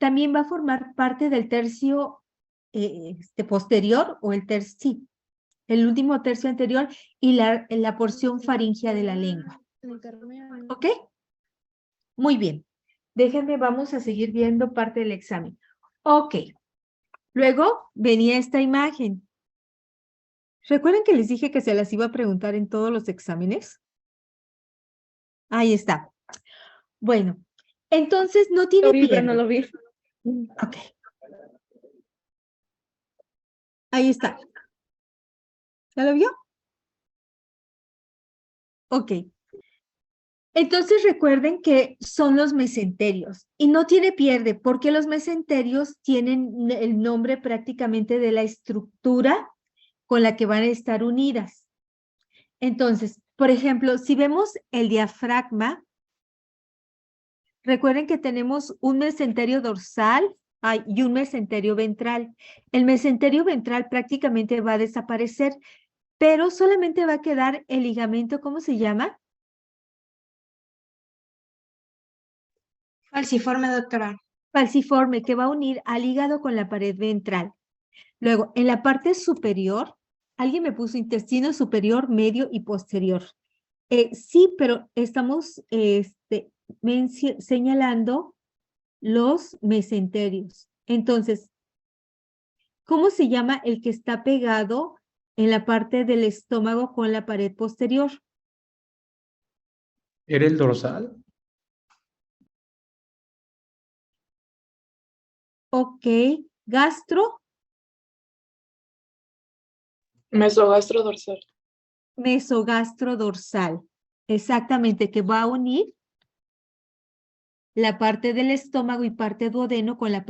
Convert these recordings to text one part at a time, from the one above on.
también va a formar parte del tercio posterior o sí, el último tercio anterior y la porción faríngea de la lengua. ¿Ok? Muy bien. Déjenme, vamos a seguir viendo parte del examen. Ok. Luego venía esta imagen. ¿Recuerdan que les dije que se las iba a preguntar en todos los exámenes? Ahí está. Bueno, entonces no tiene Lo vi, pierde. pero no lo vi. Ok. Ahí está. ¿Ya lo vio? Ok. Entonces recuerden que son los mesenterios y no tiene pierde porque los mesenterios tienen el nombre prácticamente de la estructura con la que van a estar unidas. Entonces, por ejemplo, si vemos el diafragma, recuerden que tenemos un mesenterio dorsal y un mesenterio ventral. El mesenterio ventral prácticamente va a desaparecer, pero solamente va a quedar el ligamento, ¿cómo se llama? Falciforme, doctora. Falciforme, que va a unir al hígado con la pared ventral. Luego, en la parte superior, alguien me puso intestino superior, medio y posterior. Sí, pero estamos señalando los mesenterios. Entonces, ¿cómo se llama el que está pegado en la parte del estómago con la pared posterior? ¿Era el dorsal? Ok, gastro, Mesogastro dorsal. mesogastro dorsal. Exactamente, que va a unir la parte del estómago y parte duodeno con la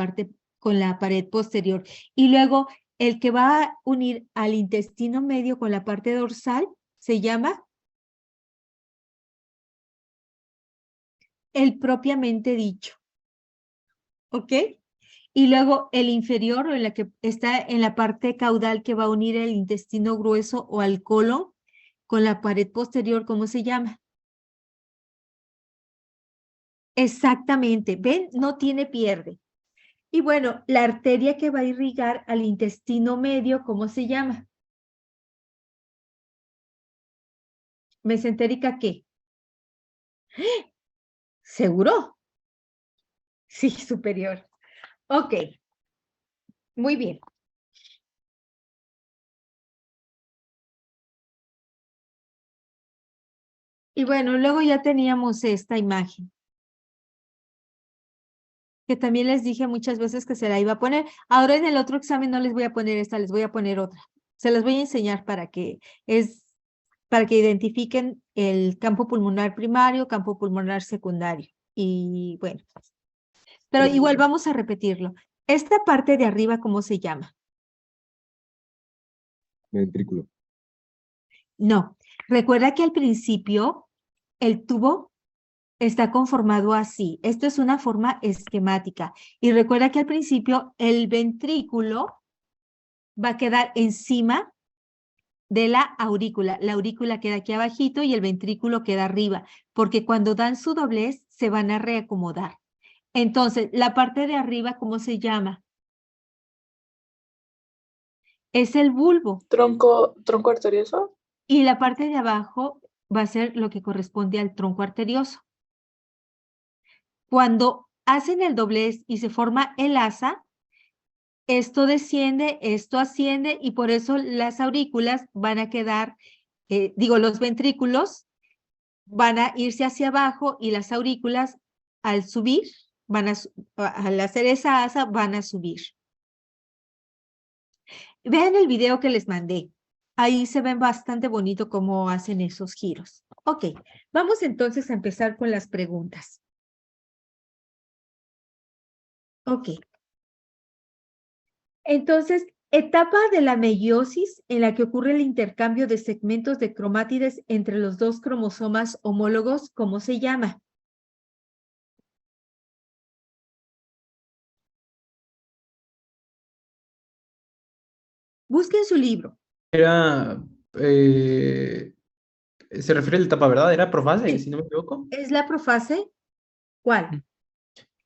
pared posterior. Y luego el que va a unir al intestino medio con la parte dorsal se llama el propiamente dicho. ¿Ok? Y luego el inferior, o la que está en la parte caudal que va a unir el intestino grueso o al colon con la pared posterior, ¿cómo se llama? Exactamente, ¿ven? No tiene pierde. Y bueno, la arteria que va a irrigar al intestino medio, ¿cómo se llama? ¿Mesentérica qué? ¿Seguro? Sí, superior. Ok, muy bien. Y bueno, luego ya teníamos esta imagen, que también les dije muchas veces que se la iba a poner. Ahora en el otro examen no les voy a poner esta, les voy a poner otra. Se las voy a enseñar para que identifiquen el campo pulmonar primario, campo pulmonar secundario. Y bueno, pero igual vamos a repetirlo. Esta parte de arriba, ¿cómo se llama? Ventrículo. No. Recuerda que al principio el tubo está conformado así. Esto es una forma esquemática. Y recuerda que al principio el ventrículo va a quedar encima de la aurícula. La aurícula queda aquí abajito y el ventrículo queda arriba, porque cuando dan su doblez se van a reacomodar. Entonces, la parte de arriba, ¿cómo se llama? Es el bulbo. Tronco arterioso. Y la parte de abajo va a ser lo que corresponde al tronco arterioso. Cuando hacen el doblez y se forma el asa, esto desciende, esto asciende y por eso las aurículas van a quedar, los ventrículos van a irse hacia abajo y las aurículas al subir, al hacer esa asa, van a subir. Vean el video que les mandé. Ahí se ven bastante bonito cómo hacen esos giros. Ok, vamos entonces a empezar con las preguntas. Ok. Entonces, etapa de la meiosis en la que ocurre el intercambio de segmentos de cromátides entre los dos cromosomas homólogos, ¿cómo se llama? Busquen su libro. Era, se refiere a la etapa, ¿verdad? Era profase, Sí. si no me equivoco. ¿Es la profase? ¿Cuál?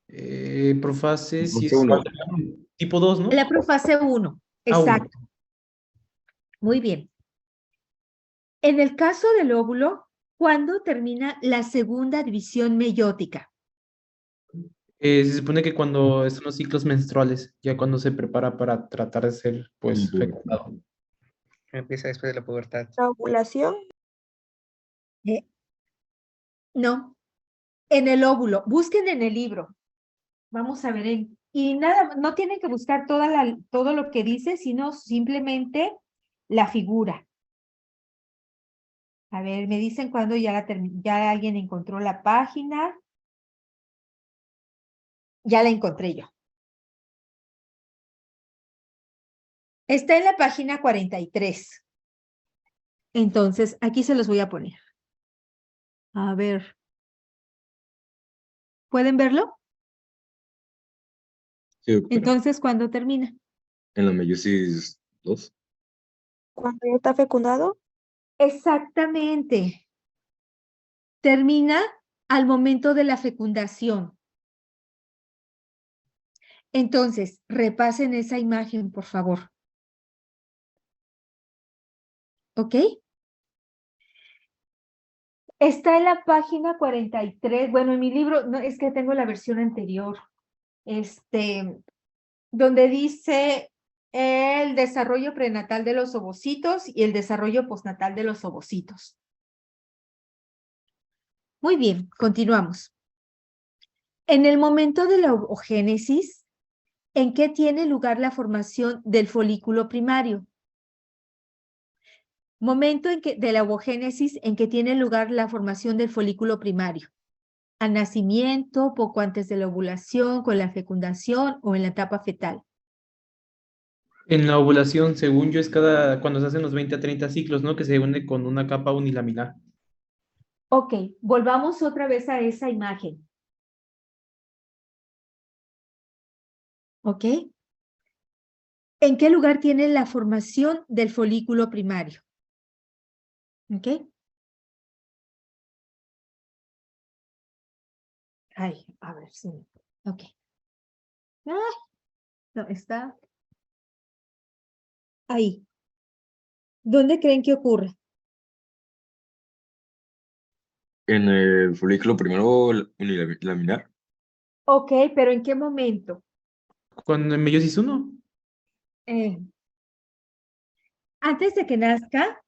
Profase, si Fase es uno. tipo 2, ¿no? La profase 1. Ah, uno. Exacto. Muy bien. En el caso del óvulo, ¿cuándo termina la segunda división meiótica? Se supone que cuando están los ciclos menstruales, ya cuando se prepara para tratar de ser, pues, fecundado. Empieza después de la pubertad. ¿La ovulación? No, en el óvulo. Busquen en el libro. Vamos a ver. Y nada, no tienen que buscar todo lo que dice, sino simplemente la figura. A ver, me dicen cuando ya alguien encontró la página. Ya la encontré yo. Está en la página 43. Entonces, aquí se los voy a poner. A ver. ¿Pueden verlo? Sí, doctora. Entonces, ¿cuándo termina? En la meiosis 2. ¿Cuando ya está fecundado? Exactamente. Termina al momento de la fecundación. Entonces, repasen esa imagen, por favor. ¿Ok? Está en la página 43. Bueno, en mi libro, no, es que tengo la versión anterior. Donde dice el desarrollo prenatal de los ovocitos y el desarrollo postnatal de los ovocitos. Muy bien, continuamos. En el momento de la ovogénesis, ¿en qué tiene lugar la formación del folículo primario? Momento de la ovogénesis en que tiene lugar la formación del folículo primario. Al nacimiento, poco antes de la ovulación, con la fecundación o en la etapa fetal. En la ovulación, según yo, es cuando se hacen los 20 a 30 ciclos, ¿no? Que se une con una capa unilaminar. Ok, volvamos otra vez a esa imagen. ¿Ok? ¿En qué lugar tiene la formación del folículo primario? ¿Ok? Ay, a ver, sí. Ok. Ay, no, está ahí. ¿Dónde creen que ocurre? En el folículo primero unilaminar. Ok, pero ¿en qué momento? Cuando en meiosis 1. Eh, Antes de que nazca.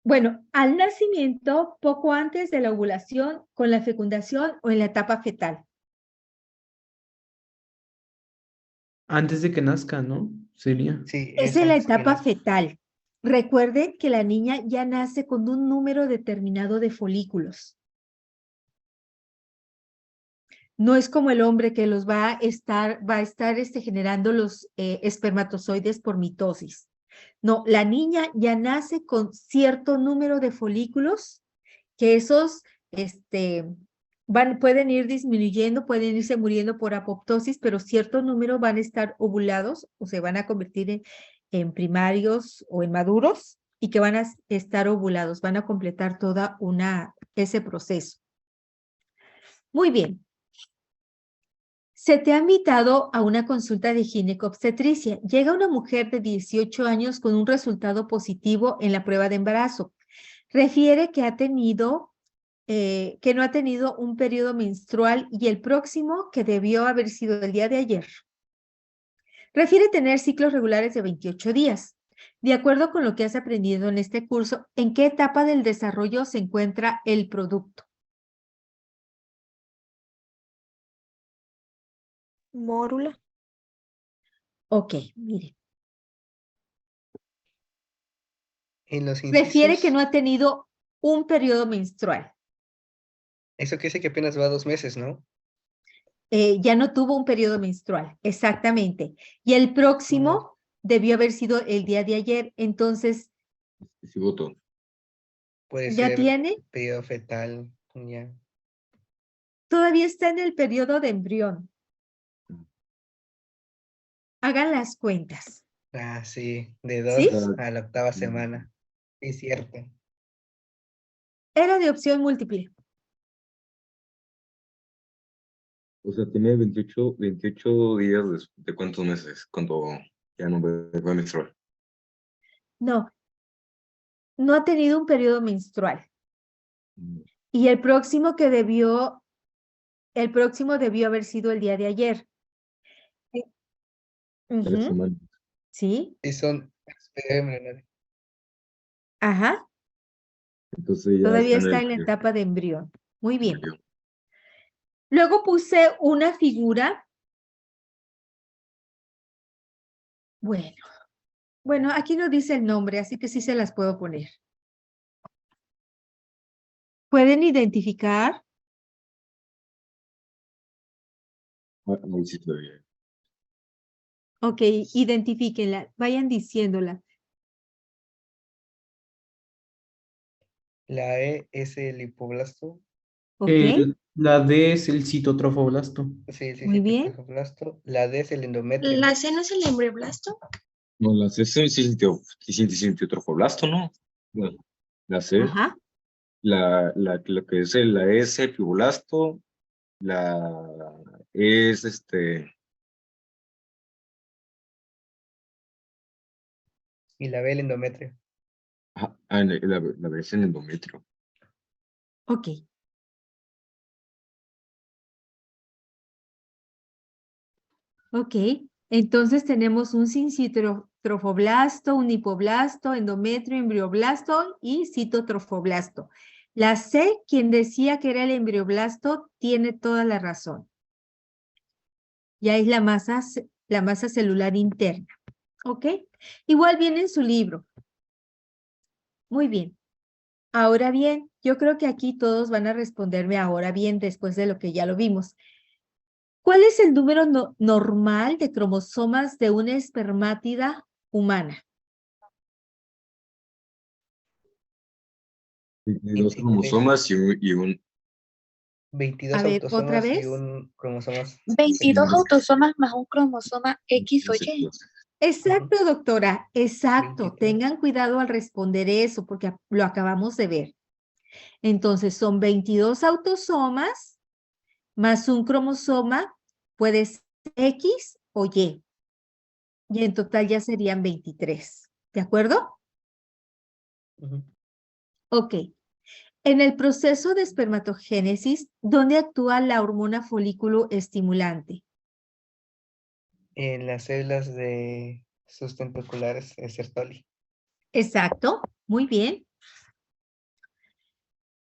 Bueno, al nacimiento, poco antes de la ovulación, con la fecundación o en la etapa fetal. Antes de que nazca, ¿no? Sería. Sí, Es es en la antes que etapa nazca. fetal. Recuerden que la niña ya nace con un número determinado de folículos. No es como el hombre que los va a estar generando los espermatozoides por mitosis. No, la niña ya nace con cierto número de folículos que esos pueden ir disminuyendo, pueden irse muriendo por apoptosis, pero cierto número van a estar ovulados o se van a convertir en primarios o en maduros y que van a estar ovulados, van a completar ese proceso. Muy bien. Se te ha invitado a una consulta de ginecobstetricia. Llega una mujer de 18 años con un resultado positivo en la prueba de embarazo. Refiere que no ha tenido un periodo menstrual y el próximo, que debió haber sido el día de ayer. Refiere tener ciclos regulares de 28 días. De acuerdo con lo que has aprendido en este curso, ¿en qué etapa del desarrollo se encuentra el producto? Mórula. Ok, mire. En los Refiere que incisos, no ha tenido un periodo menstrual. eso quiere decir que apenas va 2 meses, ¿no? Ya no tuvo un periodo menstrual, exactamente. Y el próximo debió haber sido el día de ayer. Entonces, Cigoto. Puede ¿ya ser tiene? periodo fetal, ya. Todavía está en el periodo de embrión. Hagan las cuentas, Ah, sí, de ¿sí? 2 a la 8ª semana. Es cierto. Era de opción múltiple. O sea, tiene 28 días de cuántos meses cuando ya no va a menstruar. No, no ha tenido un periodo menstrual. Mm, Y el próximo debió haber sido el día de ayer. Sí. 3 semanas. Sí, Y son embrionario. ajá, Entonces ya todavía está en está el en la etapa de embrión. Muy bien. embrión. Luego puse una figura. Bueno, aquí no dice el nombre, así que sí se las puedo poner. ¿Pueden identificar? Ahí sí todavía. Ok, identifíquenla, vayan diciéndola. La E es el hipoblasto. Ok, La D es el citotrofoblasto. Sí, sí, muy sí, bien. hipoblasto. La D es el endometrio. ¿La C no es el embrioblasto? No, la C es el cintitrofoblasto, ¿no? Bueno, la C, Ajá, lo que es la E es el fibulasto, la E es Y la B el endometrio. la B es el endometrio. ok. Ok, entonces tenemos un sincitrofoblasto, un hipoblasto, endometrio, embrioblasto y citotrofoblasto. La C, quien decía que era el embrioblasto, tiene toda la razón. Ya es la masa celular interna. ¿Ok? Igual viene en su libro. Muy bien. Ahora bien, yo creo que aquí todos van a responderme ahora bien después de lo que ya lo vimos. ¿Cuál es el número normal de cromosomas de una espermátida humana? 22 23. cromosomas y un 22 A ver, ¿otra autosomas y vez? un cromosoma. 22 autosomas más un cromosoma X o Y. sexual. Exacto, doctora, exacto. 23. Tengan cuidado al responder eso porque lo acabamos de ver. Entonces, son 22 autosomas más un cromosoma, puede ser X o Y. Y en total ya serían 23. ¿De acuerdo? Ujú. Ok. En el proceso de espermatogénesis, ¿dónde actúa la hormona folículo estimulante? En las células de sus tentaculares, el Sertoli. Exacto, muy bien.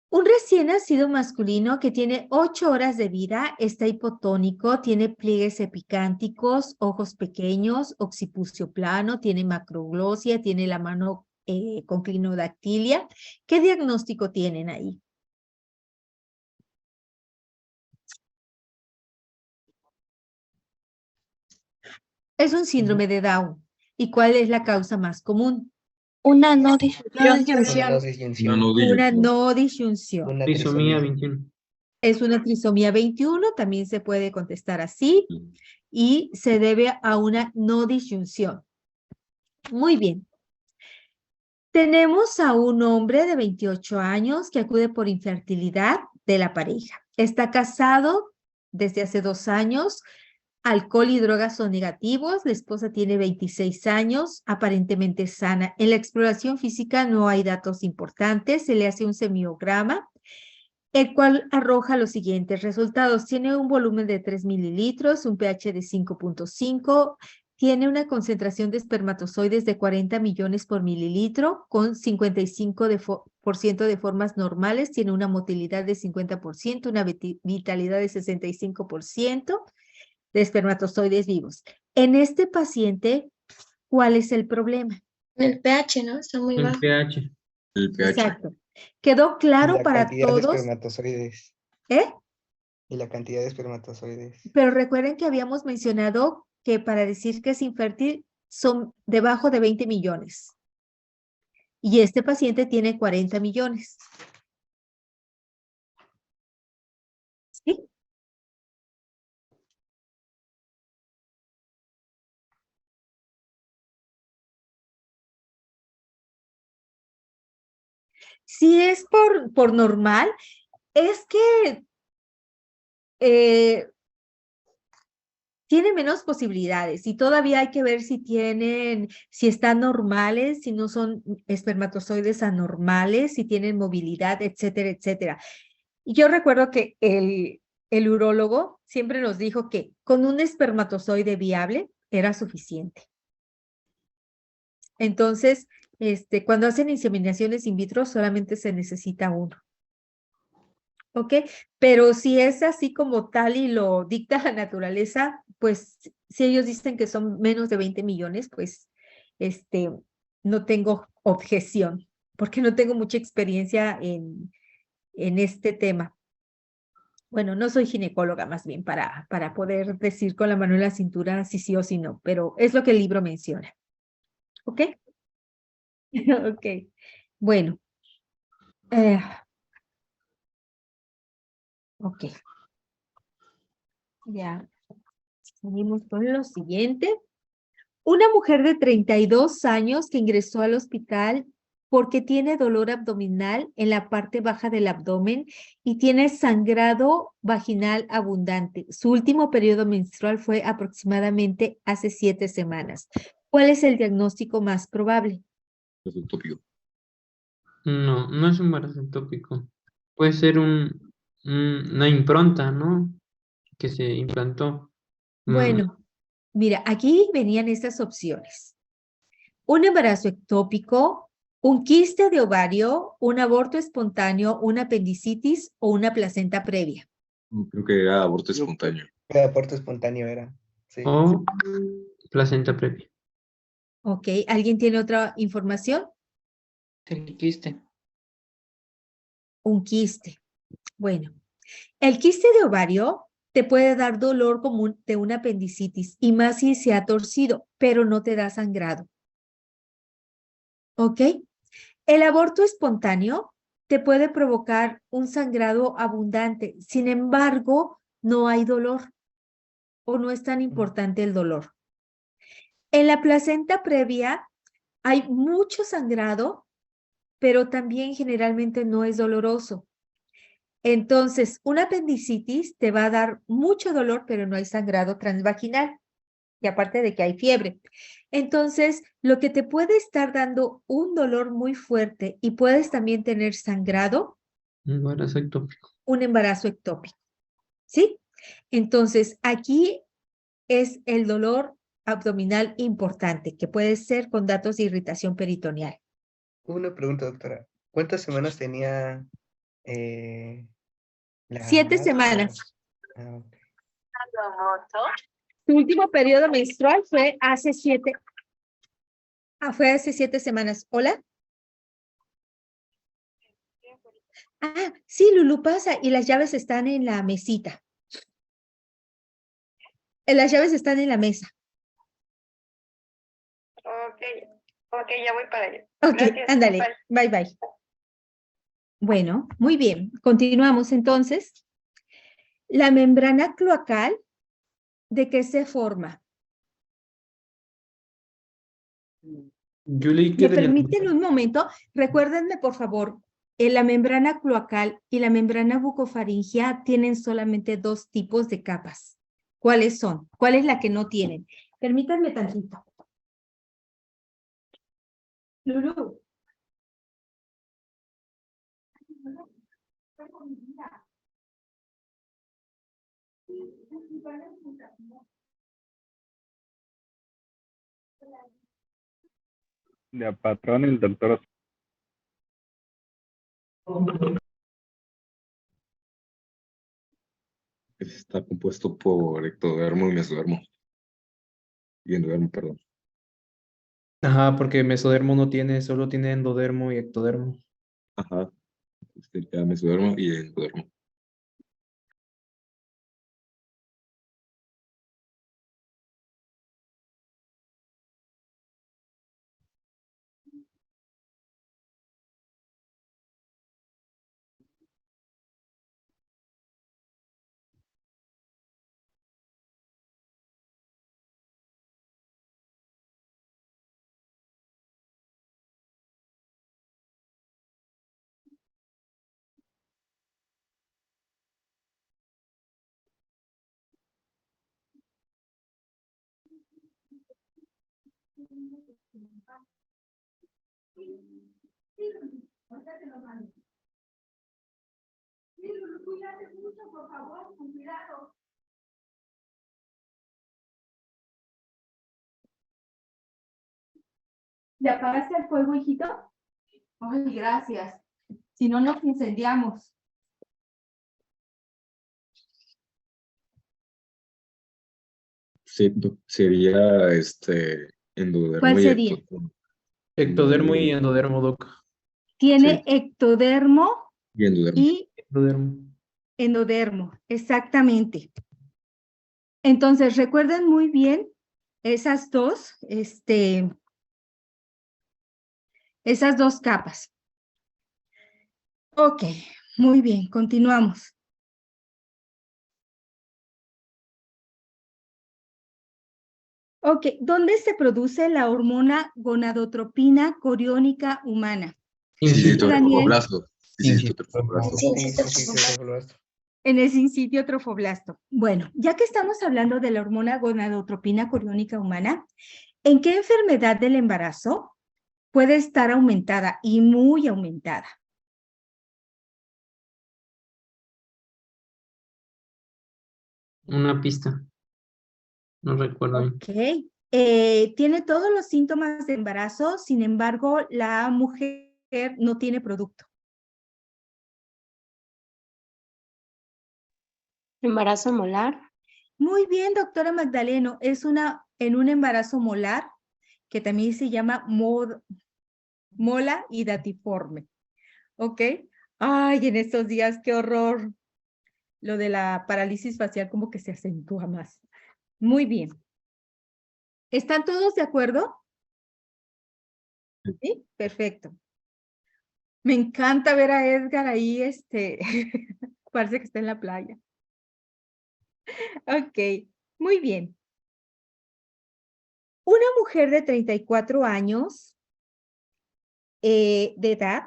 Un recién nacido masculino que tiene 8 horas de vida está hipotónico, tiene pliegues epicánticos, ojos pequeños, occipucio plano, tiene macroglosia, tiene la mano con clinodactilia. ¿Qué diagnóstico tienen ahí? Es un síndrome de Down. ¿Y cuál es la causa más común? Una no No disyunción. Una disyunción. no No, disyunción. no digo. Una no disyunción. Una Trisomía trisomía. 21. Es una trisomía 21, también se puede contestar así, y se debe a una no disyunción. Muy bien. Tenemos a un hombre de 28 años que acude por infertilidad de la pareja. Está casado desde hace 2 años. Alcohol y drogas son negativos. La esposa tiene 26 años, aparentemente sana. En la exploración física no hay datos importantes. Se le hace un semiograma, el cual arroja los siguientes resultados. Tiene un volumen de 3 mililitros, un pH de 5.5, tiene una concentración de espermatozoides de 40 millones por mililitro, con 55% de formas normales, tiene una motilidad de 50%, una vitalidad de 65% de espermatozoides vivos. En este paciente, ¿cuál es el problema? El pH, ¿no? Está muy El bajo. pH. El pH. Exacto. ¿Quedó claro La para cantidad de todos? espermatozoides. ¿Eh? Y la cantidad de espermatozoides. Pero recuerden que habíamos mencionado que para decir que es infértil son debajo de 20 millones. Y este paciente tiene 40 millones. ¿Sí? Si es por normal, es que tiene menos posibilidades y todavía hay que ver si están normales, si no son espermatozoides anormales, si tienen movilidad, etcétera, etcétera. Y yo recuerdo que el urólogo siempre nos dijo que con un espermatozoide viable era suficiente. Entonces, cuando hacen inseminaciones in vitro, solamente se necesita uno. ¿Ok? Pero si es así como tal y lo dicta la naturaleza, pues si ellos dicen que son menos de 20 millones, pues no tengo objeción, porque no tengo mucha experiencia en este tema. Bueno, no soy ginecóloga más bien para poder decir con la mano en la cintura si sí o si no, pero es lo que el libro menciona. ¿Ok? Ok. Bueno. Ok. Ya. Seguimos con lo siguiente. Una mujer de 32 años que ingresó al hospital porque tiene dolor abdominal en la parte baja del abdomen y tiene sangrado vaginal abundante. Su último periodo menstrual fue aproximadamente hace 7 semanas. ¿Cuál es el diagnóstico más probable? Es utópico. No, no es un embarazo ectópico. Puede ser una impronta, ¿no? Que se implantó. Bueno, mira, aquí venían estas opciones. Un embarazo ectópico, un quiste de ovario, un aborto espontáneo, una apendicitis o una placenta previa. Creo que era aborto espontáneo. El aporte espontáneo era. Sí. O placenta previa. ¿Ok? ¿Alguien tiene otra información? El quiste. Un quiste. Bueno, el quiste de ovario te puede dar dolor como de una apendicitis y más si se ha torcido, pero no te da sangrado. ¿Ok? El aborto espontáneo te puede provocar un sangrado abundante, sin embargo, no hay dolor o no es tan importante el dolor. En la placenta previa hay mucho sangrado, pero también generalmente no es doloroso. Entonces, una apendicitis te va a dar mucho dolor, pero no hay sangrado transvaginal. Y aparte de que hay fiebre. Entonces, lo que te puede estar dando un dolor muy fuerte y puedes también tener sangrado, Embarazo ectópico. un embarazo ectópico. ¿Sí? Entonces, aquí es el dolor abdominal importante, que puede ser con datos de irritación peritoneal. Una pregunta, doctora. ¿Cuántas semanas tenía la 7 madre? semanas. Ah, ok. Tu último periodo menstrual fue hace 7. Fue hace 7 semanas. ¿Hola? Sí, Lulu, pasa. Y las llaves están en la mesita. Las llaves están en la mesa. Ok, ya voy para allá. Ok, Gracias. ándale. Bye. Bye, bye. Bueno, muy bien. Continuamos entonces. La membrana cloacal, ¿de qué se forma? Yo leí que ¿Me de la... permiten un momento? Recuérdenme, por favor, la membrana cloacal y la membrana bucofaringea tienen solamente 2 tipos de capas. ¿Cuáles son? ¿Cuál es la que no tienen? Permítanme tantito. Lulu. De patrón el doctor. Está compuesto por ectodermo y mesodermo. Y endodermo, perdón. Ajá, porque mesodermo no tiene, solo tiene endodermo y ectodermo. Ajá. Ya mesodermo y endodermo. ¿Le apagaste el fuego, hijito? Ay, gracias. Si no, nos incendiamos. Sí, sería endodermo ¿Cuál y sería? Ectodermo y endodermo, doc. Tiene Sí. ectodermo y endodermo. y Endodermo. endodermo, exactamente. Entonces, recuerden muy bien esas dos, esas dos capas. Ok, muy bien, continuamos. Ok, ¿dónde se produce la hormona gonadotropina coriónica humana? Sincito Daniel. trofoblasto. Sincito trofoblasto. Sí, Sí, sí, sí, sí, sí. En el sincitio trofoblasto. Bueno, ya que estamos hablando de la hormona gonadotropina coriónica humana, ¿en qué enfermedad del embarazo puede estar aumentada y muy aumentada? Una pista. No recuerdo bien. Ok. Tiene todos los síntomas de embarazo, sin embargo, la mujer no tiene producto. Embarazo molar. Muy bien, doctora Magdaleno, es en un embarazo molar, que también se llama mola hidatiforme. ¿Ok? Ay, en estos días, qué horror. Lo de la parálisis facial como que se acentúa más. Muy bien. ¿Están todos de acuerdo? Sí, perfecto. Me encanta ver a Edgar ahí, parece que está en la playa. Ok, muy bien. Una mujer de 34 años de edad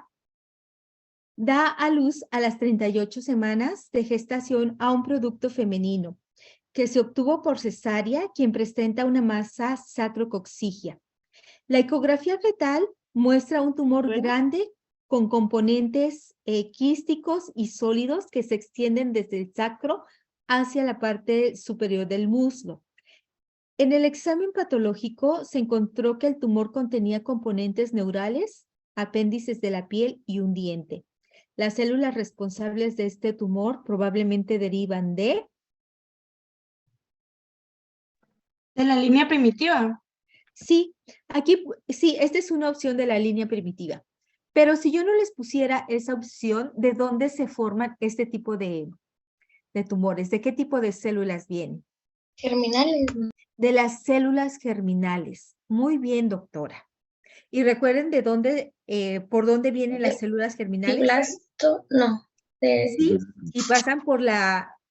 da a luz a las 38 semanas de gestación a un producto femenino que se obtuvo por cesárea, quien presenta una masa sacrocoxigia. La ecografía fetal muestra un tumor grande con componentes quísticos y sólidos que se extienden desde el sacro hacia la parte superior del muslo. En el examen patológico se encontró que el tumor contenía componentes neurales, apéndices de la piel y un diente. Las células responsables de este tumor probablemente derivan de De la línea primitiva. Sí, aquí sí, esta es una opción de la línea primitiva. Pero si yo no les pusiera esa opción, ¿de dónde se forman este tipo de tumores? ¿De qué tipo de células vienen? Germinales. De las células germinales. Muy bien, doctora. Y recuerden de dónde, por dónde vienen las células germinales. Blasto, no. Sí, y pasan por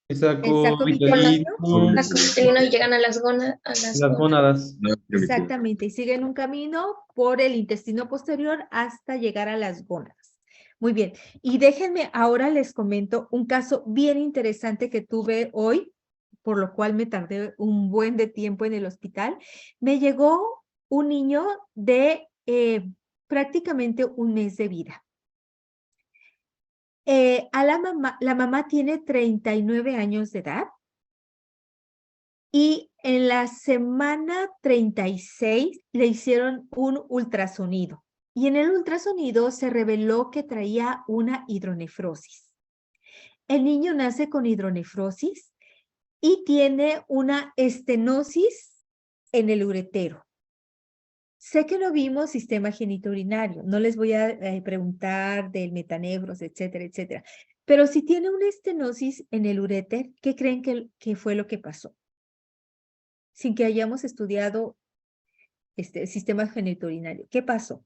el saco Saco vitelino. Vitelino y llegan a las gónadas. Las gónadas. No es primitivo. Exactamente, y siguen un camino por el intestino posterior hasta llegar a las gónadas. Muy bien, y déjenme, ahora les comento un caso bien interesante que tuve hoy, por lo cual me tardé un buen de tiempo en el hospital. Me llegó un niño de prácticamente un mes de vida. La mamá tiene 39 años de edad. Y en la semana 36 le hicieron un ultrasonido. Y en el ultrasonido se reveló que traía una hidronefrosis. El niño nace con hidronefrosis y tiene una estenosis en el uretero. Sé que no vimos sistema genitourinario, no les voy a preguntar del metanefros, etcétera, etcétera. Pero si tiene una estenosis en el uréter, ¿qué creen que fue lo que pasó? Sin que hayamos estudiado sistema genitourinario. ¿Qué pasó?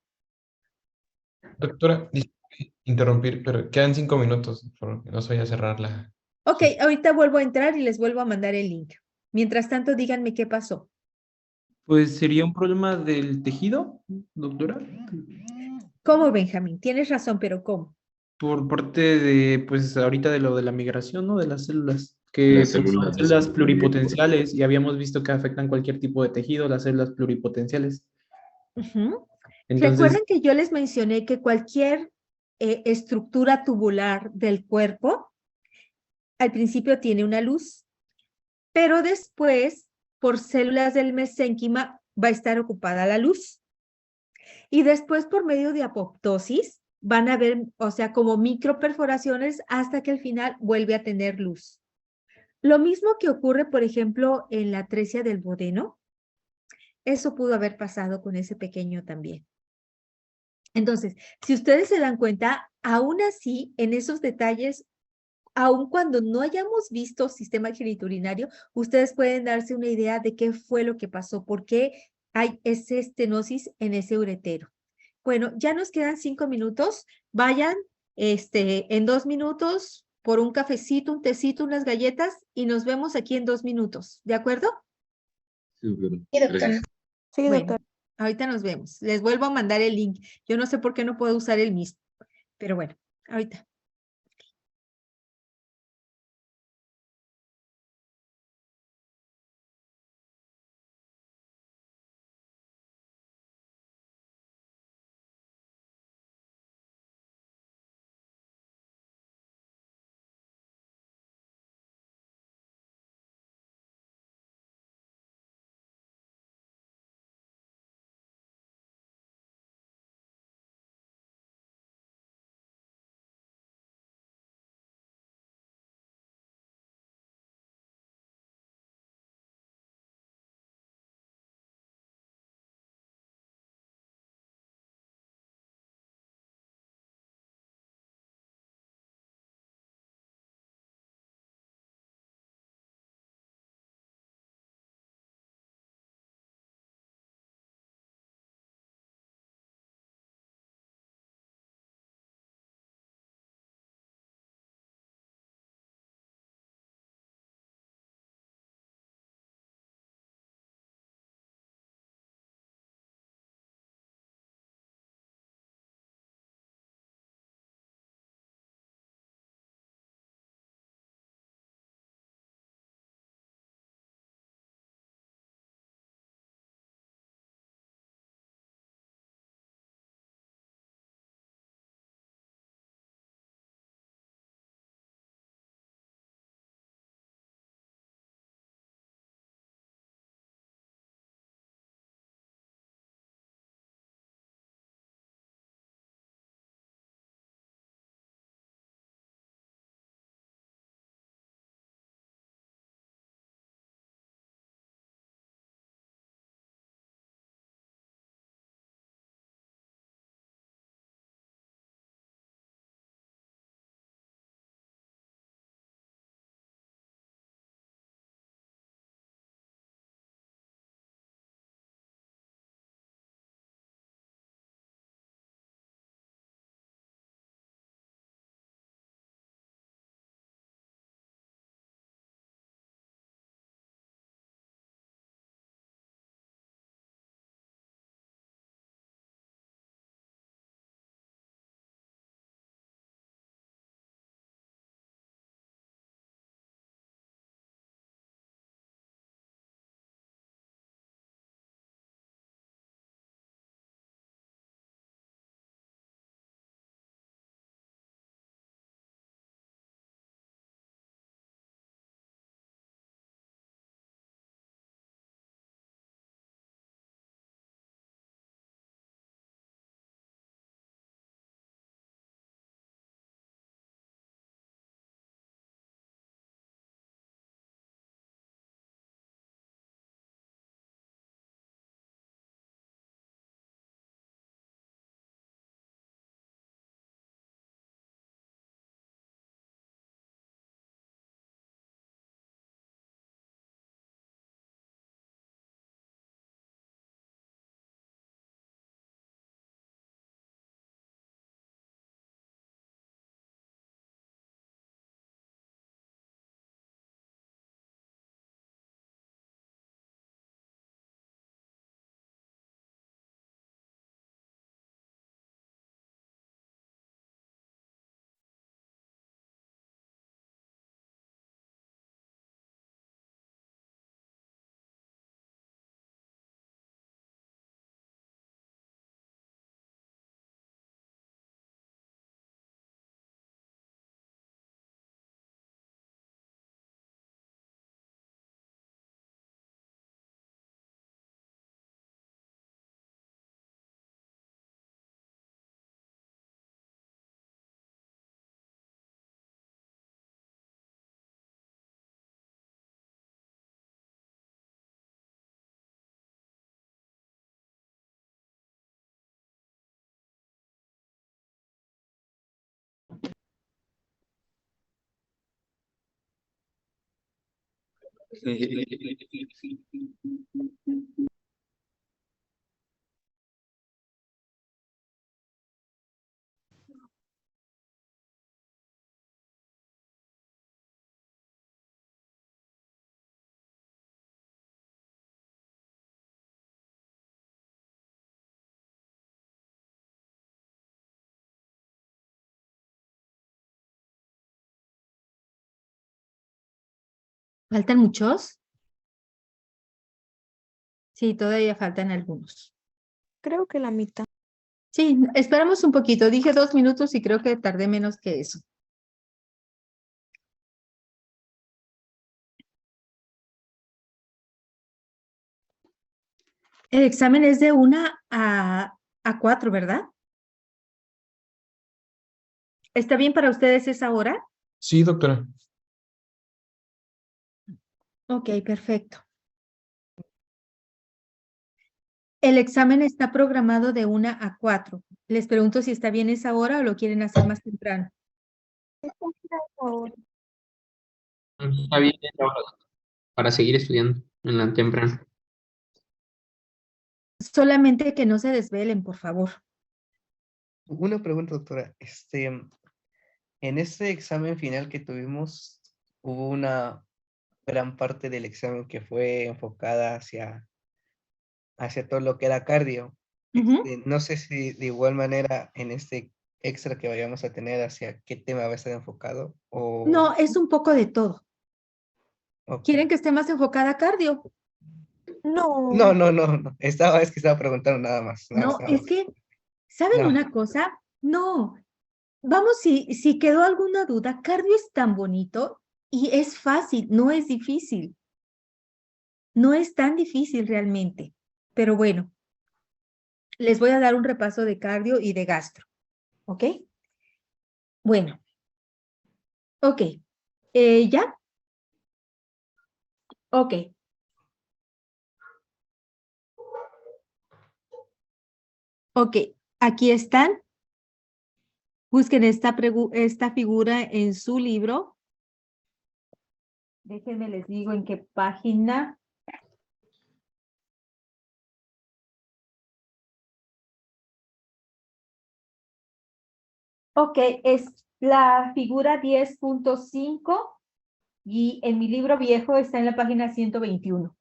Doctora, disculpe interrumpir, pero quedan 5 minutos, porque no se vaya a cerrar la... Ok, ahorita vuelvo a entrar y les vuelvo a mandar el link. Mientras tanto, díganme qué pasó. Pues sería un problema del tejido, doctora. ¿Cómo, Benjamín? Tienes razón, pero ¿cómo? Por parte de, pues ahorita de lo de la migración, ¿no? De las células, que Las pues, son células células pluripotenciales y habíamos visto que afectan cualquier tipo de tejido, las células pluripotenciales. Ujú. Entonces, Recuerden que yo les mencioné que cualquier estructura tubular del cuerpo al principio tiene una luz, pero después, por células del mesénquima, va a estar ocupada la luz. Y después, por medio de apoptosis, van a ver, o sea, como microperforaciones hasta que al final vuelve a tener luz. Lo mismo que ocurre, por ejemplo, en la atresia del bodeno, eso pudo haber pasado con ese pequeño también. Entonces, si ustedes se dan cuenta, aún así, en esos detalles, aun cuando no hayamos visto sistema genitourinario, ustedes pueden darse una idea de qué fue lo que pasó, por qué hay esa estenosis en ese uretero. Bueno, ya nos quedan 5 minutos. Vayan en 2 minutos por un cafecito, un tecito, unas galletas y nos vemos aquí en 2 minutos. ¿De acuerdo? Sí, doctora. Sí, doctora. Gracias. Sí, Bueno, doctora. ahorita nos vemos. Les vuelvo a mandar el link. Yo no sé por qué no puedo usar el mismo, pero bueno, ahorita. ¿Faltan muchos? Sí, todavía faltan algunos. Creo que la mitad. Sí, esperamos un poquito. Dije 2 minutos y creo que tardé menos que eso. El examen es de 1 a 4, ¿verdad? ¿Está bien para ustedes esa hora? Sí, doctora. Ok, perfecto. El examen está programado de 1 a 4. Les pregunto si está bien esa hora o lo quieren hacer más temprano. Está bien esa hora para seguir estudiando en la temprana. Solamente que no se desvelen, por favor. Una pregunta, doctora. En este examen final que tuvimos, hubo una gran parte del examen que fue enfocada hacia todo lo que era cardio. Ujú. No sé si de igual manera en este extra que vayamos a tener hacia qué tema va a estar enfocado o... No, es un poco de todo. ok. ¿Quieren que esté más enfocada a cardio? No. No. Es que estaba preguntando nada más. No, nada es más. que, ¿saben No. una cosa? No. Vamos, si quedó alguna duda, cardio es tan bonito y es fácil, no es difícil. No es tan difícil realmente. Pero bueno, les voy a dar un repaso de cardio y de gastro. ¿Ok? Bueno. Ok. ¿Ya? Ok. Ok. Aquí están. Busquen esta figura en su libro. Déjenme les digo en qué página. Ok, es la figura 10.5 y en mi libro viejo está en la página 121.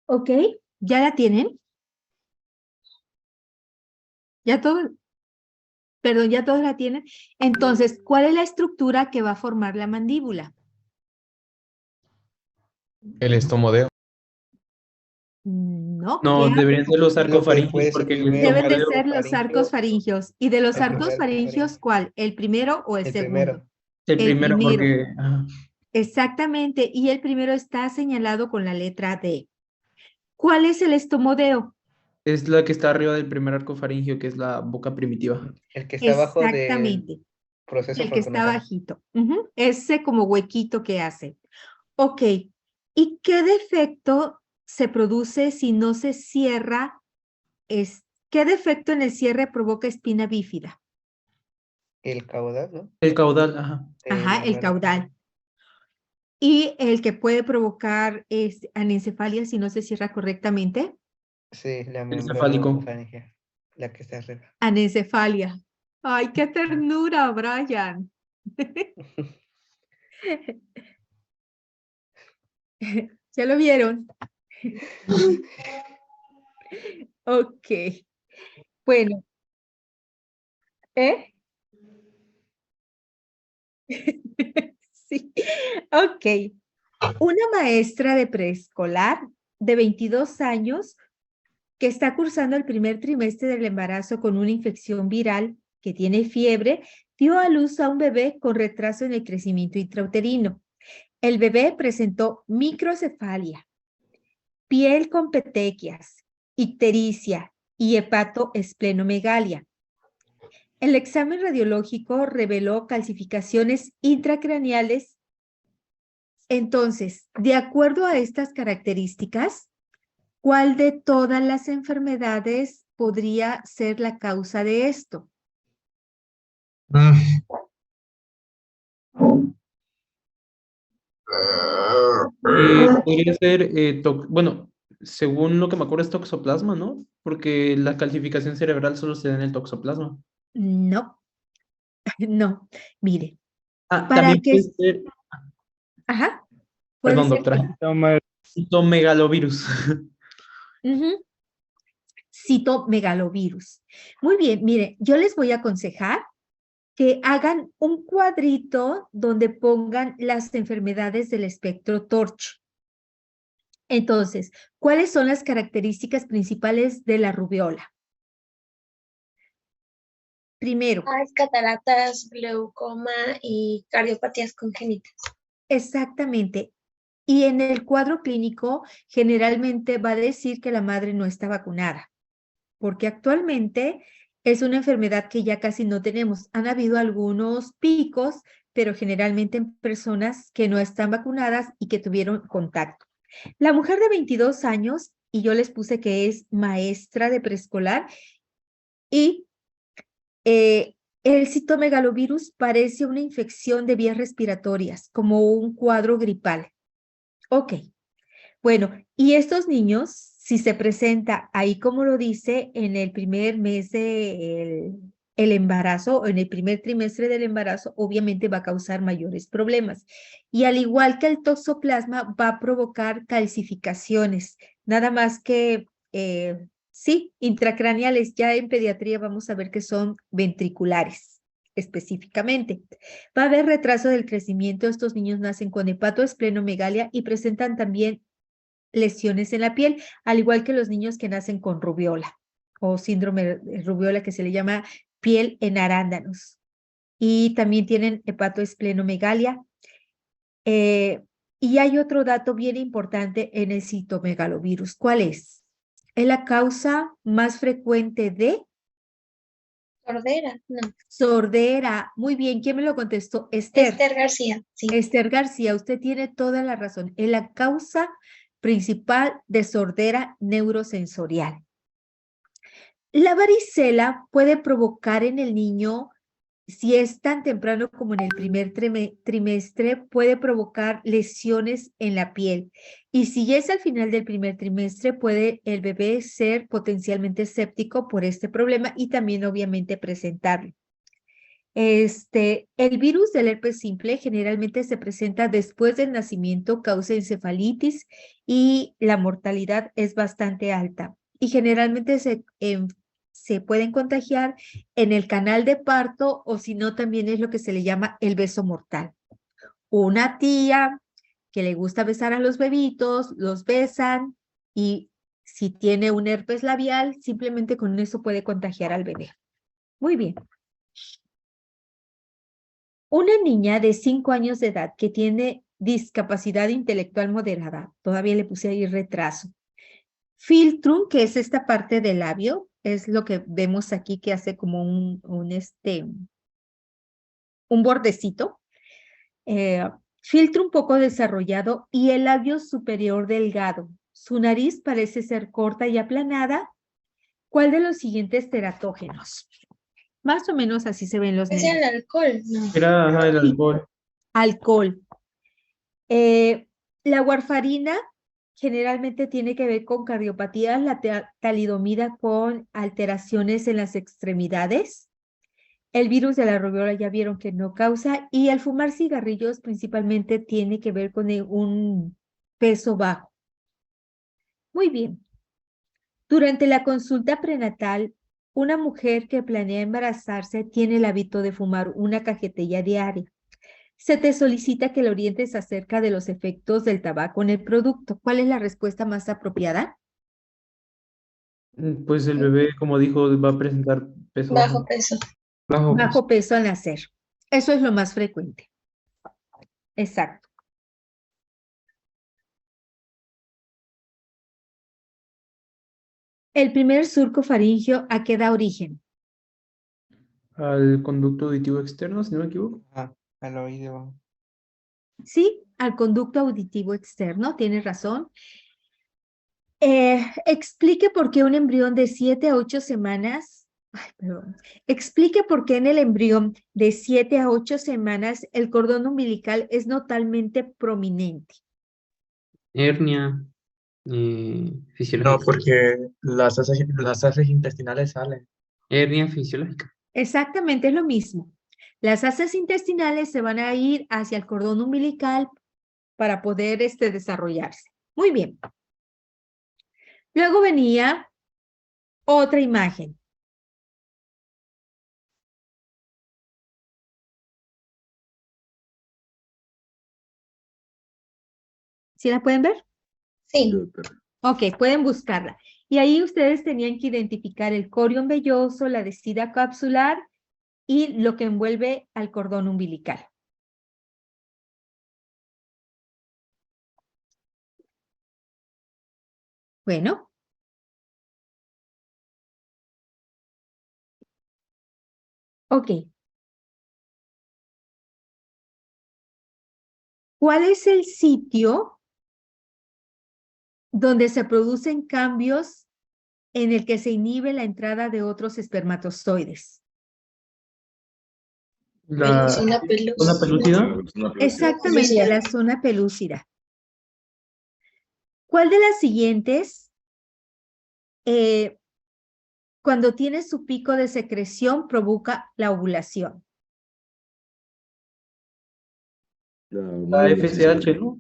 Ok, ¿ya la tienen? ¿Ya todos? Perdón, ¿ya todos la tienen? Entonces, ¿cuál es la estructura que va a formar la mandíbula? El estomodeo. No, No, ¿qué deberían ser los No, pues, arcofaringios, puede ser porque el primero. deben de estomodeo, ser los arcos faringeos? ¿Y de los El arcos primer faringeos cuál? ¿El primero o el El segundo? primero. el el primero, primero. porque ajá. Exactamente, y el primero está señalado con la letra D. ¿Cuál es el estomodeo? Es la que está arriba del primer arco faringio, que es la boca primitiva. El que está abajo del Exactamente, proceso el que está frontonasal. bajito. Ujú, ese como huequito que hace. Ok, ¿y qué defecto se produce si no se cierra? ¿Qué defecto en el cierre provoca espina bífida? El caudal, ¿no? El caudal, ajá. Ajá, el bueno, caudal. Y el que puede provocar anencefalia si no se cierra correctamente. Sí, la membrana cefálico. bucofaringea, la que está arriba. Anencefalia. Ay, qué ternura, Brian. ¿Ya lo vieron? Ok. Bueno. ¿Eh? Sí. Ok. Una maestra de preescolar de 22 años que está cursando el primer trimestre del embarazo con una infección viral, que tiene fiebre, dio a luz a un bebé con retraso en el crecimiento intrauterino. El bebé presentó microcefalia, piel con petequias, ictericia y hepatoesplenomegalia. El examen radiológico reveló calcificaciones intracraneales. Entonces, de acuerdo a estas características, ¿Cuál de todas las enfermedades podría ser la causa de esto? Podría ser, bueno, según lo que me acuerdo es toxoplasma, ¿no? Porque la calcificación cerebral solo se da en el toxoplasma. No, no. Mire, Ah, para también que... puede ser, Ajá, puede perdón, ser doctora, Toma, citomegalovirus. Ujú. Citomegalovirus. Muy bien, mire, yo les voy a aconsejar que hagan un cuadrito donde pongan las enfermedades del espectro TORCH. Entonces, ¿cuáles son las características principales de la rubiola? Primero, Cataratas, glaucoma y cardiopatías congénitas. exactamente. Y en el cuadro clínico, generalmente va a decir que la madre no está vacunada, porque actualmente es una enfermedad que ya casi no tenemos. Han habido algunos picos, pero generalmente en personas que no están vacunadas y que tuvieron contacto. La mujer de 22 años, y yo les puse que es maestra de preescolar, y el citomegalovirus parece una infección de vías respiratorias, como un cuadro gripal. Ok, bueno, y estos niños, si se presenta ahí como lo dice, en el primer mes de el embarazo o en el primer trimestre del embarazo, obviamente va a causar mayores problemas. Y al igual que el toxoplasma, va a provocar calcificaciones, nada más que, sí, intracraneales. Ya en pediatría vamos a ver que son ventriculares específicamente. Va a haber retraso del crecimiento. Estos niños nacen con hepatoesplenomegalia y presentan también lesiones en la piel, al igual que los niños que nacen con rubiola o síndrome de rubiola, que se le llama piel en arándanos. Y también tienen hepatoesplenomegalia. Y hay otro dato bien importante en el citomegalovirus. ¿Cuál es? Es la causa más frecuente de Sordera, no. sordera. Muy bien, ¿quién me lo contestó? Esther. Esther García, sí. Esther García, usted tiene toda la razón. Es la causa principal de sordera neurosensorial. La varicela puede provocar en el niño, si es tan temprano como en el primer trimestre, puede provocar lesiones en la piel. Y si es al final del primer trimestre, puede el bebé ser potencialmente séptico por este problema y también obviamente presentarlo. El virus del herpes simple generalmente se presenta después del nacimiento, causa encefalitis y la mortalidad es bastante alta. Y generalmente se pueden contagiar en el canal de parto o si no también es lo que se le llama el beso mortal. Una tía que le gusta besar a los bebitos, los besan y si tiene un herpes labial, simplemente con eso puede contagiar al bebé. Muy bien. Una niña de 5 años de edad que tiene discapacidad intelectual moderada, todavía le puse ahí retraso. Filtrum, que es esta parte del labio, es lo que vemos aquí que hace como un bordecito. Filtro un poco desarrollado y el labio superior delgado. Su nariz parece ser corta y aplanada. ¿Cuál de los siguientes teratógenos? Más o menos así se ven los Es niños. el alcohol, no. Era ajá, el alcohol. Alcohol. La warfarina generalmente tiene que ver con cardiopatías, la talidomida con alteraciones en las extremidades. El virus de la rubiola ya vieron que no causa y el fumar cigarrillos principalmente tiene que ver con un peso bajo. Muy bien. Durante la consulta prenatal, una mujer que planea embarazarse tiene el hábito de fumar una cajetilla diaria. Se te solicita que le orientes acerca de los efectos del tabaco en el producto. ¿Cuál es la respuesta más apropiada? Pues el bebé, como dijo, va a presentar peso Bajo peso. bajo peso. Bajo peso al nacer. Eso es lo más frecuente. Exacto. El primer surco faríngeo, ¿a qué da origen? Al conducto auditivo externo, si no me equivoco. Al oído. Sí, al conducto auditivo externo, tienes razón. Explique por qué un embrión de 7 a 8 semanas, explique por qué en el embrión de 7 a 8 semanas el cordón umbilical es notablemente prominente. Hernia No, fisiológica. porque las heces intestinales salen. Hernia fisiológica. Exactamente es lo mismo. Las heces intestinales se van a ir hacia el cordón umbilical para poder desarrollarse. Muy bien. Luego venía otra imagen. ¿Sí la pueden ver? Sí. Ok, pueden buscarla. Y ahí ustedes tenían que identificar el corión velloso, la descida capsular y lo que envuelve al cordón umbilical. Bueno. Ok. ¿Cuál es el sitio donde se producen cambios en el que se inhibe la entrada de otros espermatozoides? La Zona zona pelúcida. Exactamente, la zona pelúcida. ¿Cuál de las siguientes, cuando tiene su pico de secreción, provoca la ovulación? La FSH, ¿no?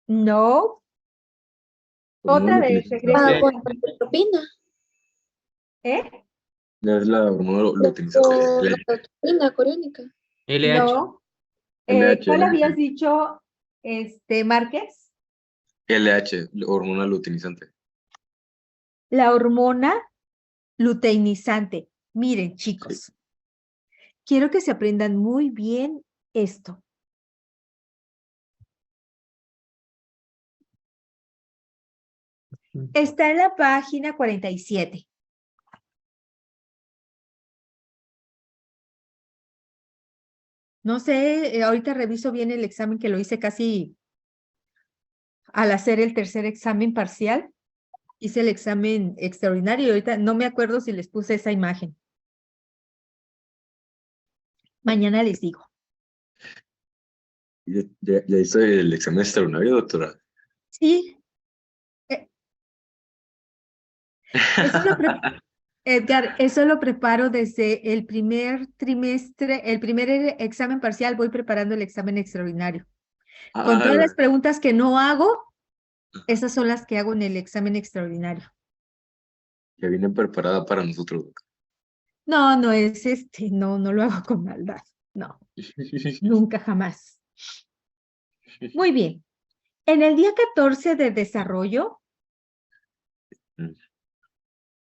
No. Otra vez, regresa. Gonadotropina. Es la hormona luteinizante. Gonadotropina coriónica. LH. No. LH, ¿Cuál LH. habías dicho, Márquez? LH, hormona luteinizante. La hormona luteinizante. Miren, chicos. Quiero que se aprendan muy bien esto. Está en la página 47. No sé, ahorita reviso bien el examen que lo hice casi al hacer el tercer examen parcial. Hice el examen extraordinario y ahorita no me acuerdo si les puse esa imagen. Mañana les digo. ¿Ya hizo el examen extraordinario, doctora? Sí. Edgar, eso lo preparo desde el primer trimestre, el primer examen parcial, voy preparando el examen extraordinario. Con todas las preguntas que no hago, esas son las que hago en el examen extraordinario. Ya viene preparada para nosotros. No, no es no lo hago con maldad. No, nunca jamás. Muy bien. En el día 14 de desarrollo,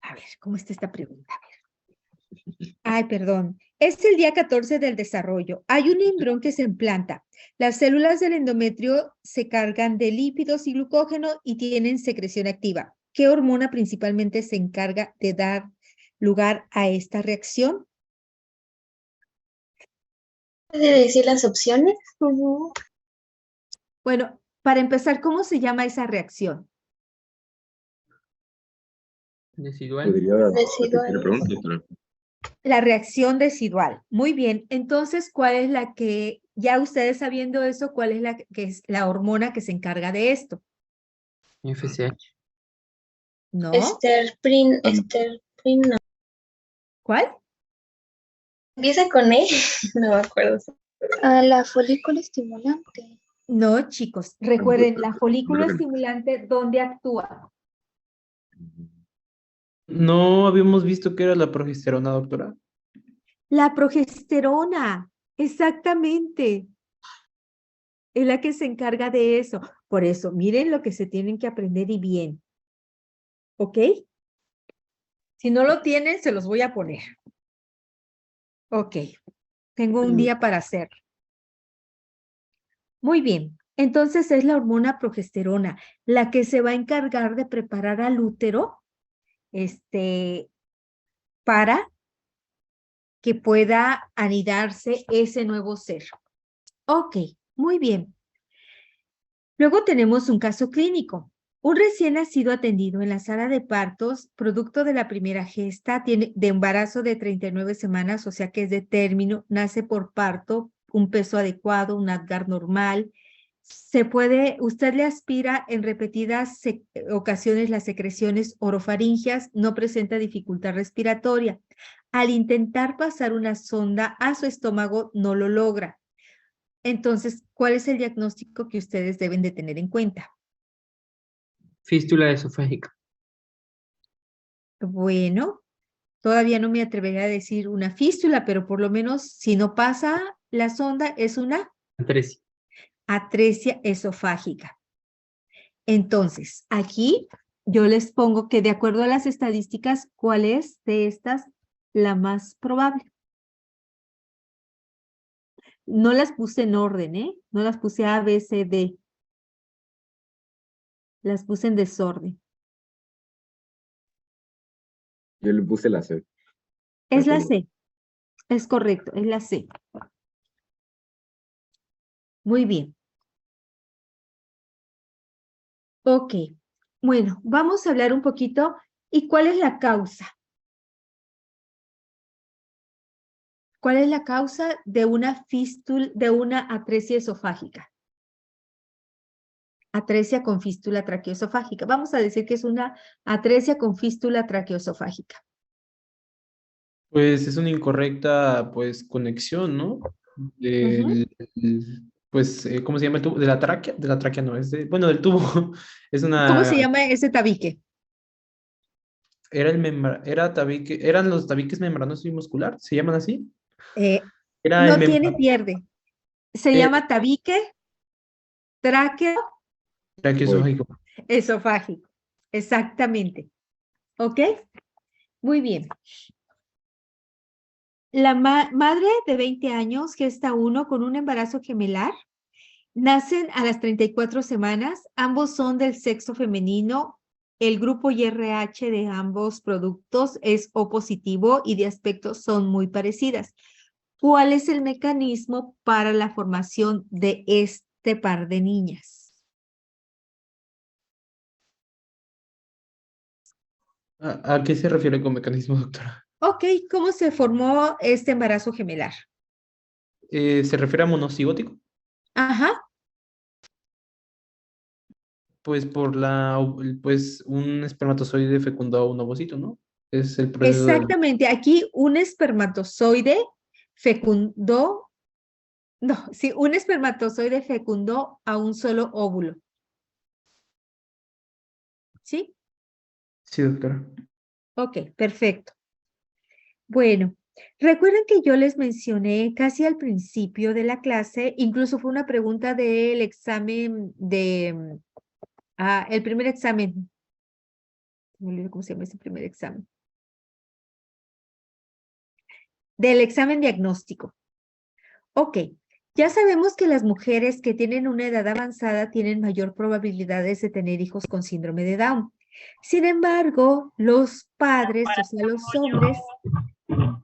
a ver, ¿cómo está esta pregunta? A ver. Ay, perdón. Es el día 14 del desarrollo. Hay un embrión que se implanta. Las células del endometrio se cargan de lípidos y glucógeno y tienen secreción activa. ¿Qué hormona principalmente se encarga de dar lugar a esta reacción? ¿Puede decir las opciones? Bueno, para empezar, ¿cómo se llama esa reacción? Decidual. Residual. La reacción decidual. Muy bien. Entonces, ¿cuál es la que, ya ustedes sabiendo eso, cuál es la que es la hormona que se encarga de esto? FSH. ¿No? Esterprin, no. ¿Cuál? Empieza con E, no me acuerdo. La folículo estimulante. No, chicos. Recuerden, la folícula estimulante, ¿dónde actúa? No habíamos visto que era la progesterona, doctora. La progesterona, exactamente. Es la que se encarga de eso. Por eso, miren lo que se tienen que aprender y bien. ¿Ok? Si no lo tienen, se los voy a poner. Ok. Tengo un día para hacerlo. Muy bien. Entonces es la hormona progesterona la que se va a encargar de preparar al útero para que pueda anidarse ese nuevo ser. Ok, muy bien. Luego tenemos un caso clínico. Un recién nacido atendido en la sala de partos, producto de la primera gesta, tiene de embarazo de 39 semanas, o sea que es de término, nace por parto, un peso adecuado, un Apgar normal. Usted le aspira en repetidas ocasiones las secreciones orofaringias, no presenta dificultad respiratoria. Al intentar pasar una sonda a su estómago, no lo logra. Entonces, ¿cuál es el diagnóstico que ustedes deben de tener en cuenta? Fístula esofágica. Bueno, todavía no me atrevería a decir una fístula, pero por lo menos si no pasa la sonda es una Atresia. atresia esofágica. Entonces, aquí yo les pongo que de acuerdo a las estadísticas, ¿cuál es de estas la más probable? No las puse en orden, ¿eh? No las puse A, B, C, D. Las puse en desorden. Yo le puse la C. Es la segunda. C. Es correcto, es la C. Muy bien. Ok. Bueno, vamos a hablar un poquito. ¿Y cuál es la causa? ¿Cuál es la causa de una fístula, de una atresia esofágica? Atresia con fístula traqueoesofágica. Vamos a decir que es una atresia con fístula traqueoesofágica. Pues es una incorrecta, pues, conexión, ¿no? Pues, ¿cómo se llama el tubo? De la tráquea no, bueno, del tubo. Es ¿Cómo se una, llama ese tabique? eran los tabiques membranoso y muscular, ¿se llaman así? Era el No tiene pierde. Se llama tabique tráqueo traqueoesofágico. esofágico. Exactamente. ¿Ok? Muy bien. La madre de 20 años gesta uno con un embarazo gemelar. Nacen a las 34 semanas. Ambos son del sexo femenino. El grupo IRH de ambos productos es O positivo y de aspecto son muy parecidas. ¿Cuál es el mecanismo para la formación de este par de niñas? ¿A qué se refiere con mecanismo, doctora? Ok, ¿cómo se formó este embarazo gemelar? ¿Se refiere a monocigótico? Ajá, Pues pues un espermatozoide fecundó a un ovocito, ¿no? Es el proceso del... exactamente. Aquí un espermatozoide fecundó, no, sí, un espermatozoide fecundó a un solo óvulo. ¿Sí? Sí, doctora. Ok, perfecto. Bueno, recuerden que yo les mencioné casi al principio de la clase, incluso fue una pregunta del examen de, el primer examen. No olvido cómo se llama ese primer examen. Del examen diagnóstico. Ok, ya sabemos que las mujeres que tienen una edad avanzada tienen mayor probabilidades de tener hijos con síndrome de Down. Sin embargo, los padres, o sea, los hombres,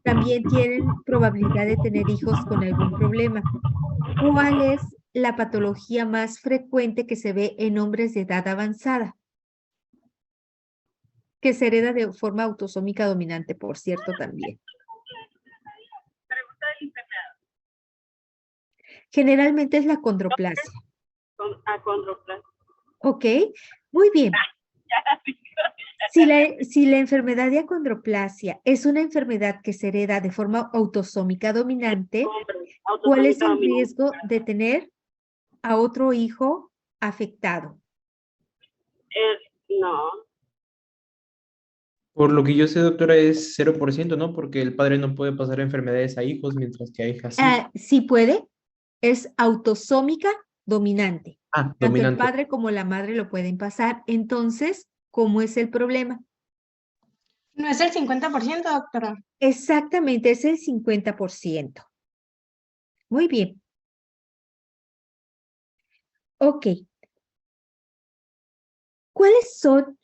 también tienen probabilidad de tener hijos con algún problema. ¿Cuál es la patología más frecuente que se ve en hombres de edad avanzada? Que se hereda de forma autosómica dominante, por cierto, también. Generalmente es la condroplasia. Acondroplasia. ¿Ok? Muy bien. Si la enfermedad de acondroplasia es una enfermedad que se hereda de forma autosómica dominante, ¿cuál es el riesgo de tener a otro hijo afectado? No. Por lo que yo sé, doctora, es 0%, ¿no? Porque el padre no puede pasar enfermedades a hijos, mientras que a hijas sí. Sí puede, es autosómica dominante. Tanto el Dominante. padre como la madre lo pueden pasar. Entonces, ¿cómo es el problema? No es el 50%, doctora. Exactamente, es el 50%. Muy bien. Ok. ¿Cuáles son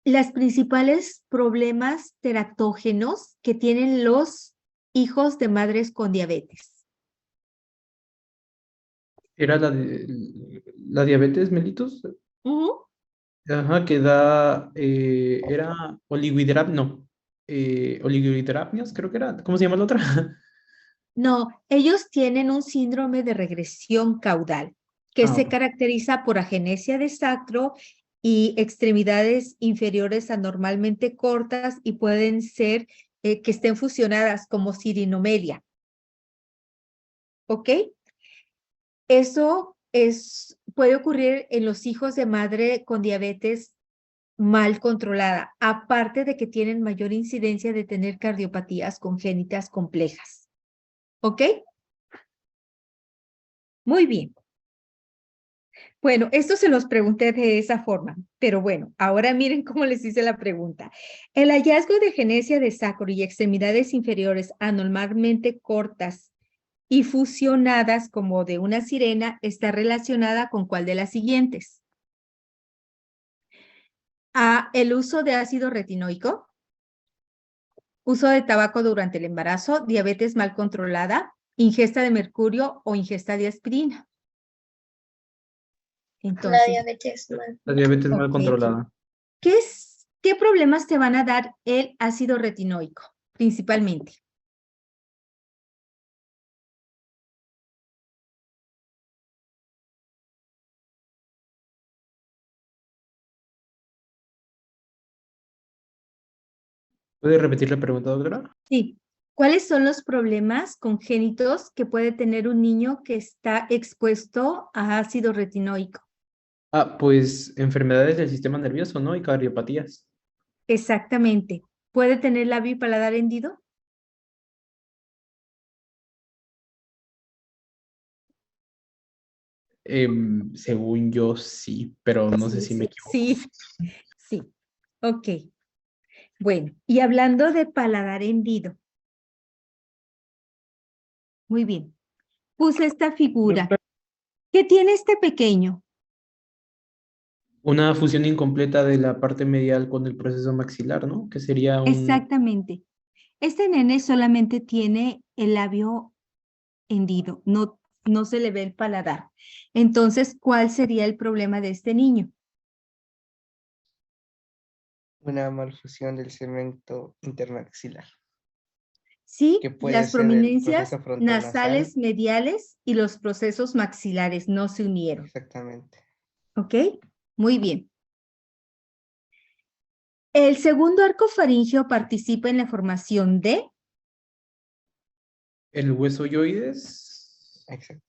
los principales problemas teratógenos que tienen los hijos de madres con diabetes? ¿Era la diabetes mellitus? Ajá, que da, era oligohidrapnias, creo que era. ¿Cómo se llama la otra? No, ellos tienen un síndrome de regresión caudal que Ah, se ok. caracteriza por agenesia de sacro y extremidades inferiores anormalmente cortas y pueden ser que estén fusionadas como sirinomelia. ¿Ok? Eso puede ocurrir en los hijos de madre con diabetes mal controlada, aparte de que tienen mayor incidencia de tener cardiopatías congénitas complejas. ¿Ok? Muy bien. Bueno, esto se los pregunté de esa forma, pero bueno, ahora miren cómo les hice la pregunta. El hallazgo de agenesia de sacro y extremidades inferiores anormalmente cortas y fusionadas como de una sirena está relacionada con ¿cuál de las siguientes? A, el uso de ácido retinoico, uso de tabaco durante el embarazo, diabetes mal controlada, ingesta de mercurio o ingesta de aspirina. La Entonces, diabetes mal. La diabetes mal ok. controlada. ¿Qué problemas te van a dar el ácido retinoico, principalmente? ¿Puede repetir la pregunta, doctora? Sí. ¿Cuáles son los problemas congénitos que puede tener un niño que está expuesto a ácido retinoico? Ah, pues enfermedades del sistema nervioso, ¿no? Y cardiopatías. Exactamente. ¿Puede tener labio y paladar hendido? Según yo, sí, pero no sé si me equivoco. Sí, sí. Ok. Bueno, y hablando de paladar hendido. Muy bien. Puse esta figura. ¿Qué tiene este pequeño? Una fusión incompleta de la parte medial con el proceso maxilar, ¿no? Que sería un... Exactamente. Este nene solamente tiene el labio hendido, no se le ve el paladar. Entonces, ¿cuál sería el problema de este niño? Una malfusión del segmento intermaxilar, Sí, que puede las ser el prominencias proceso frontal nasal. nasales mediales y los procesos maxilares no se unieron. Exactamente. ¿Ok? Muy bien. El segundo arco faríngeo participa en la formación de... El hueso yoides. Exacto.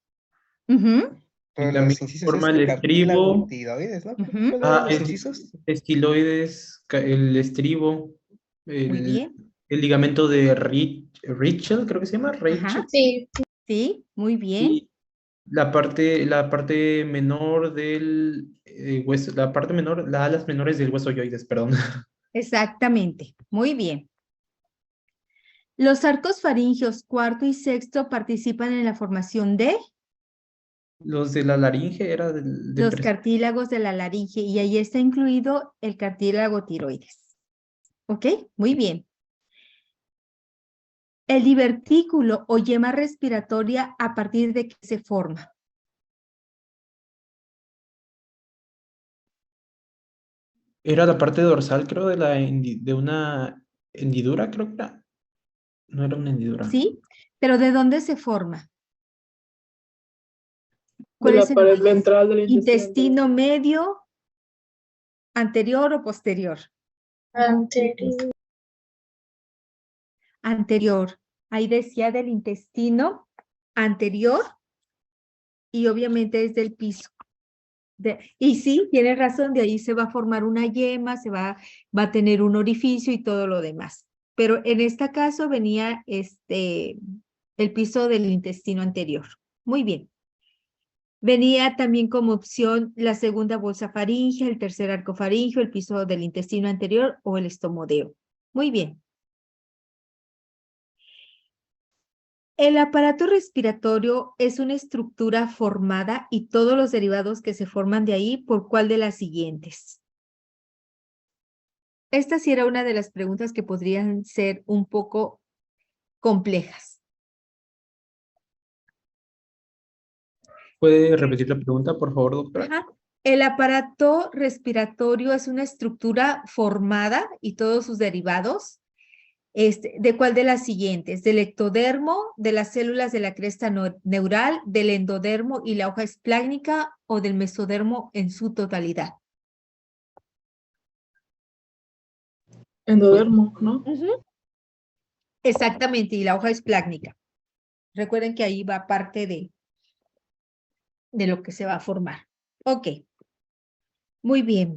Ujú, Pero Y también los incisos forma es el cartílago estribo. tiroides, ¿no? ujú. ¿Cuál Ah, eran los incisos? estiloides, el estribo, Muy bien. el ligamento de Ritschl, creo que se llama, Ajá. Ritschl. Sí, Sí, muy bien. Y la parte menor del hueso, la parte menor, las alas menores del hueso yoides, perdón. Exactamente. Muy bien. Los arcos faringios cuarto y sexto participan en la formación de Los de la laringe era del los cartílagos de la laringe y ahí está incluido el cartílago tiroides. ¿Ok? Muy bien. El divertículo o yema respiratoria, ¿a partir de qué se forma? Era la parte dorsal, creo, de una hendidura, creo que era. No era una hendidura. ¿Sí? Pero ¿de dónde se forma? ¿Cuál De la es el pared origen? ventral del ¿Intestino medio, anterior o posterior? anterior. Anterior. Ahí decía del intestino anterior y obviamente es del piso. Y sí, tienes razón, de ahí se va a formar una yema, va a tener un orificio y todo lo demás. Pero en este caso venía el piso del intestino anterior. Muy bien. Venía también como opción la segunda bolsa faríngea, el tercer arco faríngeo, el piso del intestino anterior o el estomodeo. Muy bien. El aparato respiratorio es una estructura formada y todos los derivados que se forman de ahí, ¿por cuál de las siguientes? Esta sí era una de las preguntas que podrían ser un poco complejas. ¿Puede repetir la pregunta, por favor, doctora? Ajá. El aparato respiratorio es una estructura formada y todos sus derivados. ¿De cuál de las siguientes? Del ectodermo, de las células de la cresta neural, del endodermo y la hoja esplácnica o del mesodermo en su totalidad. Endodermo, ¿no? Exactamente, y la hoja esplácnica. Recuerden que ahí va parte de lo que se va a formar. Ok, muy bien.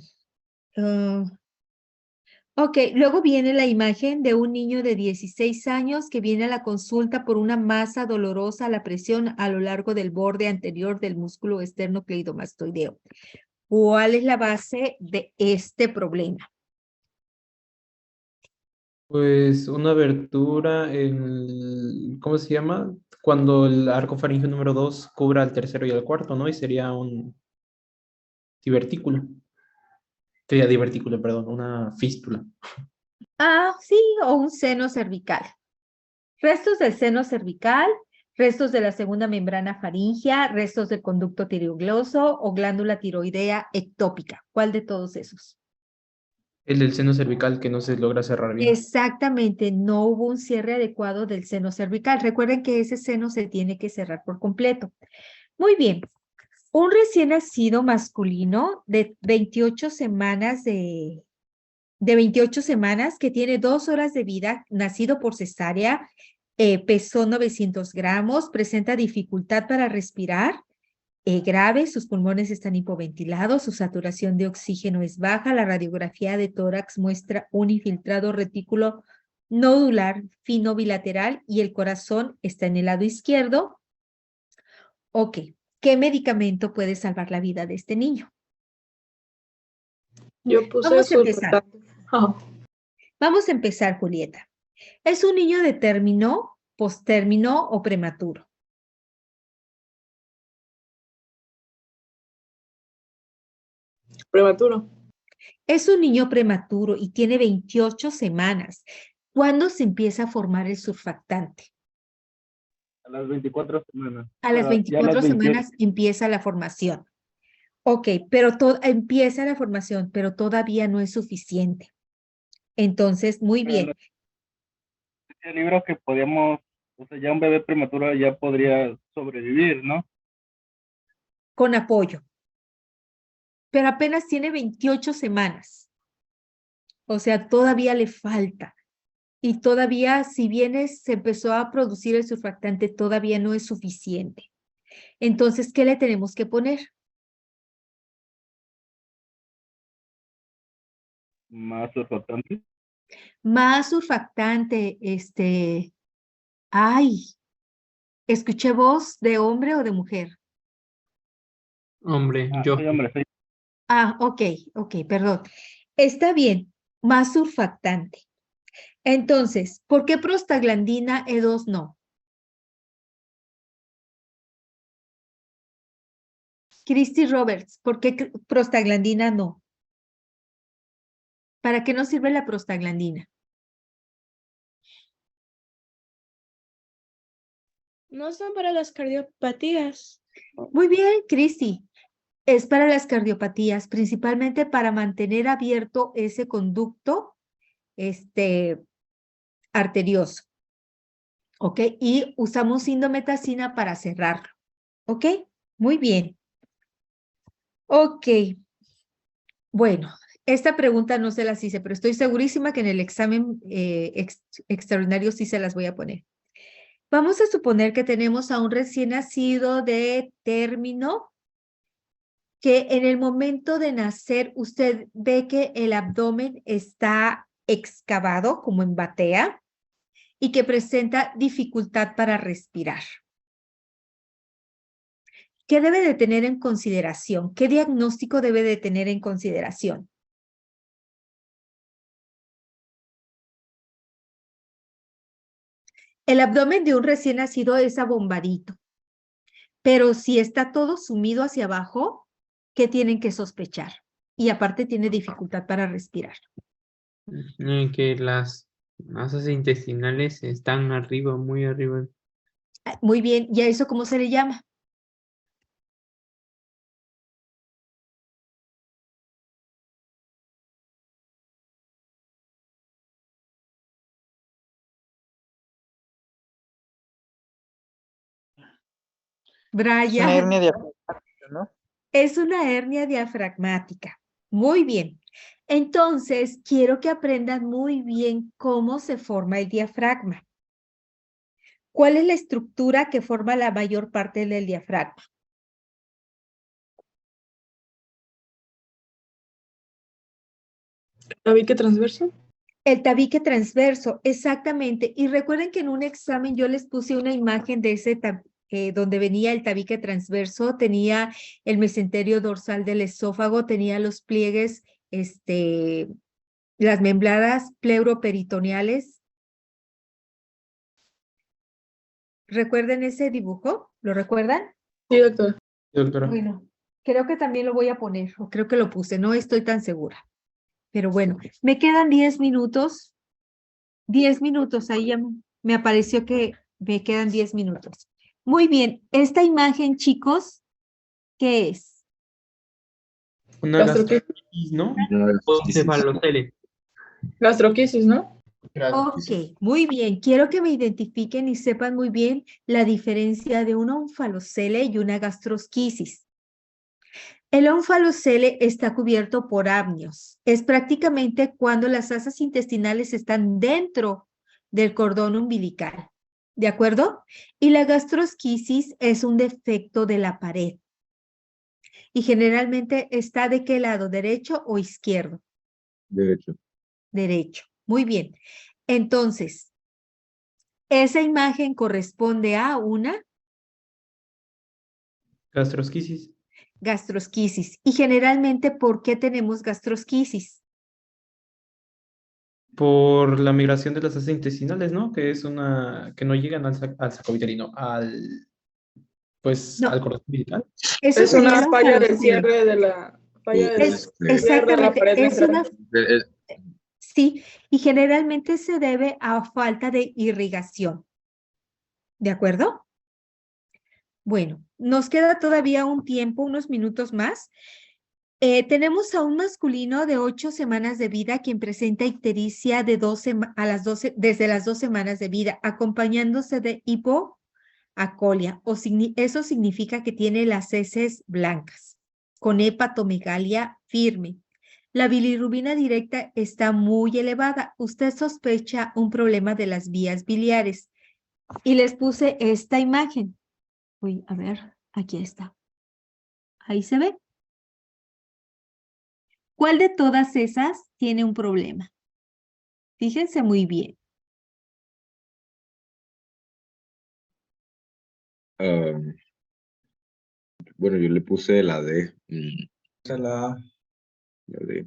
Ok, luego viene la imagen de un niño de 16 años que viene a la consulta por una masa dolorosa a la presión a lo largo del borde anterior del músculo esternocleidomastoideo. ¿Cuál es la base de este problema? Pues una abertura en, ¿cómo se llama? Cuando el arco faríngeo número 2 cubra al tercero y al cuarto, ¿no? Y sería un divertículo. Sería divertículo, perdón, una fístula. Ah, sí, o un seno cervical. Restos del seno cervical, restos de la segunda membrana faríngea, restos del conducto tiroigloso o glándula tiroidea ectópica. ¿Cuál de todos esos? El del seno cervical que no se logra cerrar bien. Exactamente, no hubo un cierre adecuado del seno cervical. Recuerden que ese seno se tiene que cerrar por completo. Muy bien. Un recién nacido masculino de 28 semanas de 28 semanas que tiene 2 horas de vida, nacido por cesárea, pesó 900 gramos, presenta dificultad para respirar, grave, sus pulmones están hipoventilados, su saturación de oxígeno es baja, la radiografía de tórax muestra un infiltrado retículo nodular fino bilateral y el corazón está en el lado izquierdo. Ok, ¿qué medicamento puede salvar la vida de este niño? Yo puse Vamos a empezar. surfactante. Ajá. Vamos a empezar, Julieta. ¿Es un niño de término, postérmino o prematuro? Prematuro. Es un niño prematuro y tiene 28 semanas. ¿Cuándo se empieza a formar el surfactante? A las 24 semanas. A las Ya 24 28. semanas empieza la formación. Ok, pero empieza la formación, pero todavía no es suficiente. Entonces, muy bien. El libro que podíamos, o sea, ya un bebé prematuro ya podría sobrevivir, ¿no? Con apoyo. Pero apenas tiene 28 semanas. O sea, todavía le falta. Y todavía, si bien se empezó a producir el surfactante, todavía no es suficiente. Entonces, ¿qué le tenemos que poner? Más surfactante. Más surfactante, ay, ¿escuché voz de hombre o de mujer? Hombre, yo. Soy hombre, soy. Ah, ok, perdón. Está bien, más surfactante. Entonces, ¿por qué prostaglandina E2 no? Christy Roberts, ¿por qué prostaglandina no? ¿Para qué nos sirve la prostaglandina? No son para las cardiopatías. Muy bien, Christy. Es para las cardiopatías, principalmente para mantener abierto ese conducto arterioso. ¿Ok? Y usamos indometacina para cerrarlo. ¿Ok? Muy bien. Ok. Bueno, esta pregunta no se las hice, pero estoy segurísima que en el examen extraordinario sí se las voy a poner. Vamos a suponer que tenemos a un recién nacido de término que en el momento de nacer usted ve que el abdomen está excavado como en batea y que presenta dificultad para respirar. ¿Qué debe de tener en consideración? ¿Qué diagnóstico debe de tener en consideración? El abdomen de un recién nacido es abombadito, pero si está todo sumido hacia abajo, ¿qué tienen que sospechar? Y aparte tiene dificultad para respirar. Que las masas intestinales están arriba, muy arriba. Muy bien, ¿y a eso cómo se le llama? Brian. hernia diafragmática, ¿no? Es una hernia diafragmática. Muy bien. Entonces, quiero que aprendan muy bien cómo se forma el diafragma. ¿Cuál es la estructura que forma la mayor parte del diafragma? ¿Tabique transverso? El tabique transverso, exactamente. Y recuerden que en un examen yo les puse una imagen de ese donde venía el tabique transverso, tenía el mesenterio dorsal del esófago, tenía los pliegues, las membranas pleuroperitoneales. ¿Recuerden ese dibujo? ¿Lo recuerdan? Sí, doctora. Sí, doctora. Bueno, creo que también lo voy a poner, o creo que lo puse, no estoy tan segura. Pero bueno, me quedan 10 minutos. 10 minutos, ahí ya me apareció que me quedan 10 minutos. Muy bien, esta imagen, chicos, ¿qué es? Una gastritis, ¿no? Cefalotele. Gastroquisis, ¿no? Ok, muy bien. Quiero que me identifiquen y sepan muy bien la diferencia de una onfalocele y una gastrosquisis. El onfalocele está cubierto por amnios. Es prácticamente cuando las asas intestinales están dentro del cordón umbilical. ¿De acuerdo? Y la gastrosquisis es un defecto de la pared. Y generalmente está ¿de qué lado? ¿Derecho o izquierdo? Derecho. Derecho. Muy bien. Entonces, esa imagen corresponde a una Gastrosquisis. gastrosquisis. Y generalmente, ¿por qué tenemos gastrosquisis? Por la migración de las asas intestinales, ¿no? Que es una que no llegan al saco uterino, pues No. al cordón umbilical. Eso Es sería una la falla del onfalocele. cierre de la falla del Es, cierre de la exactamente, pared es una, ventral. sí, y generalmente se debe a falta de irrigación. ¿De acuerdo? Bueno, nos queda todavía un tiempo, unos minutos más. Tenemos a un masculino de 8 semanas de vida quien presenta ictericia de desde las 2 semanas de vida, acompañándose de hipoacolia. Eso significa que tiene las heces blancas, con hepatomegalia firme. La bilirrubina directa está muy elevada. Usted sospecha un problema de las vías biliares. Y les puse esta imagen. Uy, a ver, aquí está. Ahí se ve. ¿Cuál de todas esas tiene un problema? Fíjense muy bien. Bueno, yo le puse la D. La La D.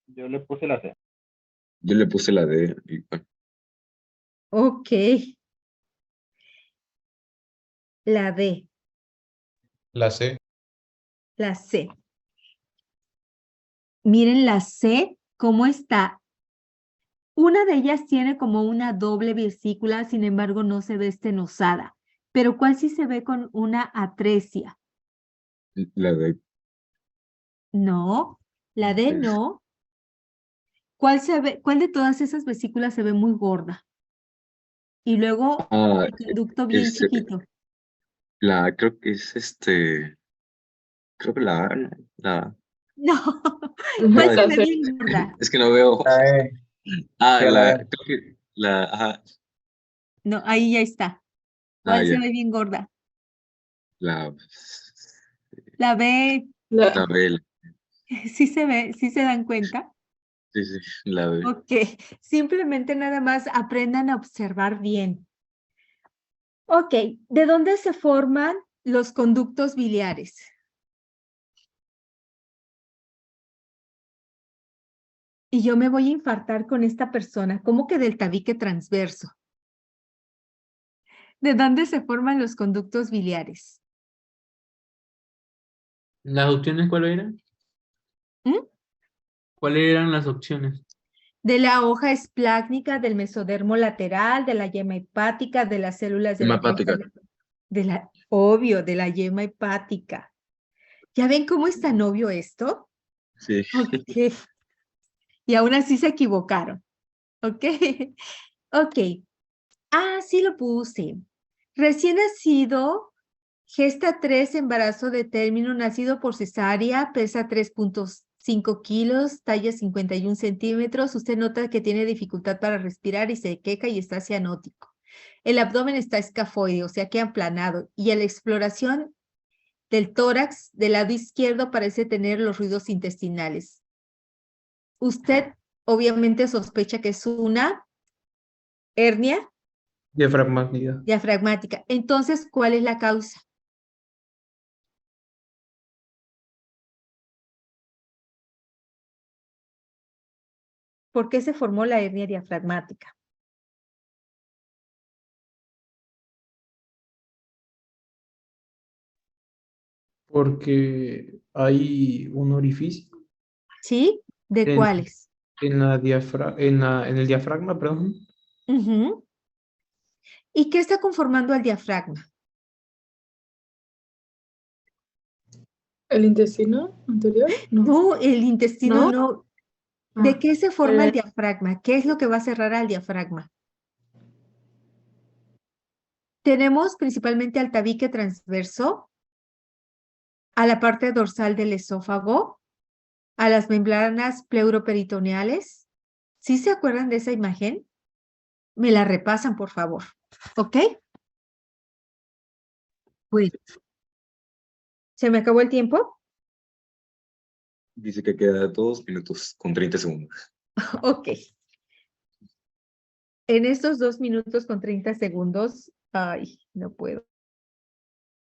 Yo le puse la C. Yo le puse la D. Y, bueno, Ok. La D, la C. la C. Miren la C, ¿cómo está? Una de ellas tiene como una doble vesícula, sin embargo no se ve estenosada. Pero ¿cuál sí se ve con una atresia? la D. No, la D no. ¿Cuál de todas esas vesículas se ve muy gorda? Y luego el conducto bien chiquito. Creo que es creo que la A, ¿no? No, No, ¿cuál se ve bien gorda? es que no veo. Creo que ajá. No, ahí ya está. ¿Cuál se Ya. ve bien gorda? La La B, B. ¿sí se ve? ¿Sí se dan cuenta? Sí, la B. Ok, simplemente nada más aprendan a observar bien. Ok, ¿de dónde se forman los conductos biliares? Y yo me voy a infartar con esta persona. ¿Cómo que del tabique transverso? ¿De dónde se forman los conductos biliares? ¿Las opciones cuáles eran? ¿Cuáles eran las opciones? De la hoja esplácnica, del mesodermo lateral, de la yema hepática, de las células de la Hepática. obvio, de la yema hepática. ¿Ya ven cómo es tan obvio esto? Sí. Ok. Y aún así se equivocaron. Ok. Ok. Ah, sí lo puse. Recién nacido, gesta 3, embarazo de término, nacido por cesárea, pesa 3.5 kilos, talla 51 centímetros. Usted nota que tiene dificultad para respirar y se queja y está cianótico. El abdomen está escafoide, o sea que aplanado, y a la exploración del tórax del lado izquierdo parece tener los ruidos intestinales. Usted obviamente sospecha que es una hernia Diafragmática. diafragmática. Entonces, ¿cuál es la causa? ¿Por qué se formó la hernia diafragmática? Porque hay un orificio ¿Sí? ¿De en, cuáles? en el diafragma, perdón. Ujú. ¿Y qué está conformando el diafragma? ¿El intestino anterior? No. No, el intestino ¿No? no. ¿De Ah, qué se forma el el- diafragma? ¿Qué es lo que va a cerrar al diafragma? Tenemos principalmente al tabique transverso, a la parte dorsal del esófago, a las membranas pleuroperitoneales. ¿Sí se acuerdan de esa imagen? Me la repasan, por favor. ¿Ok? Pues, ¿se me acabó el tiempo? Dice que queda 2 minutos con 30 segundos. Ok. En estos 2 minutos con 30 segundos, ay, no puedo.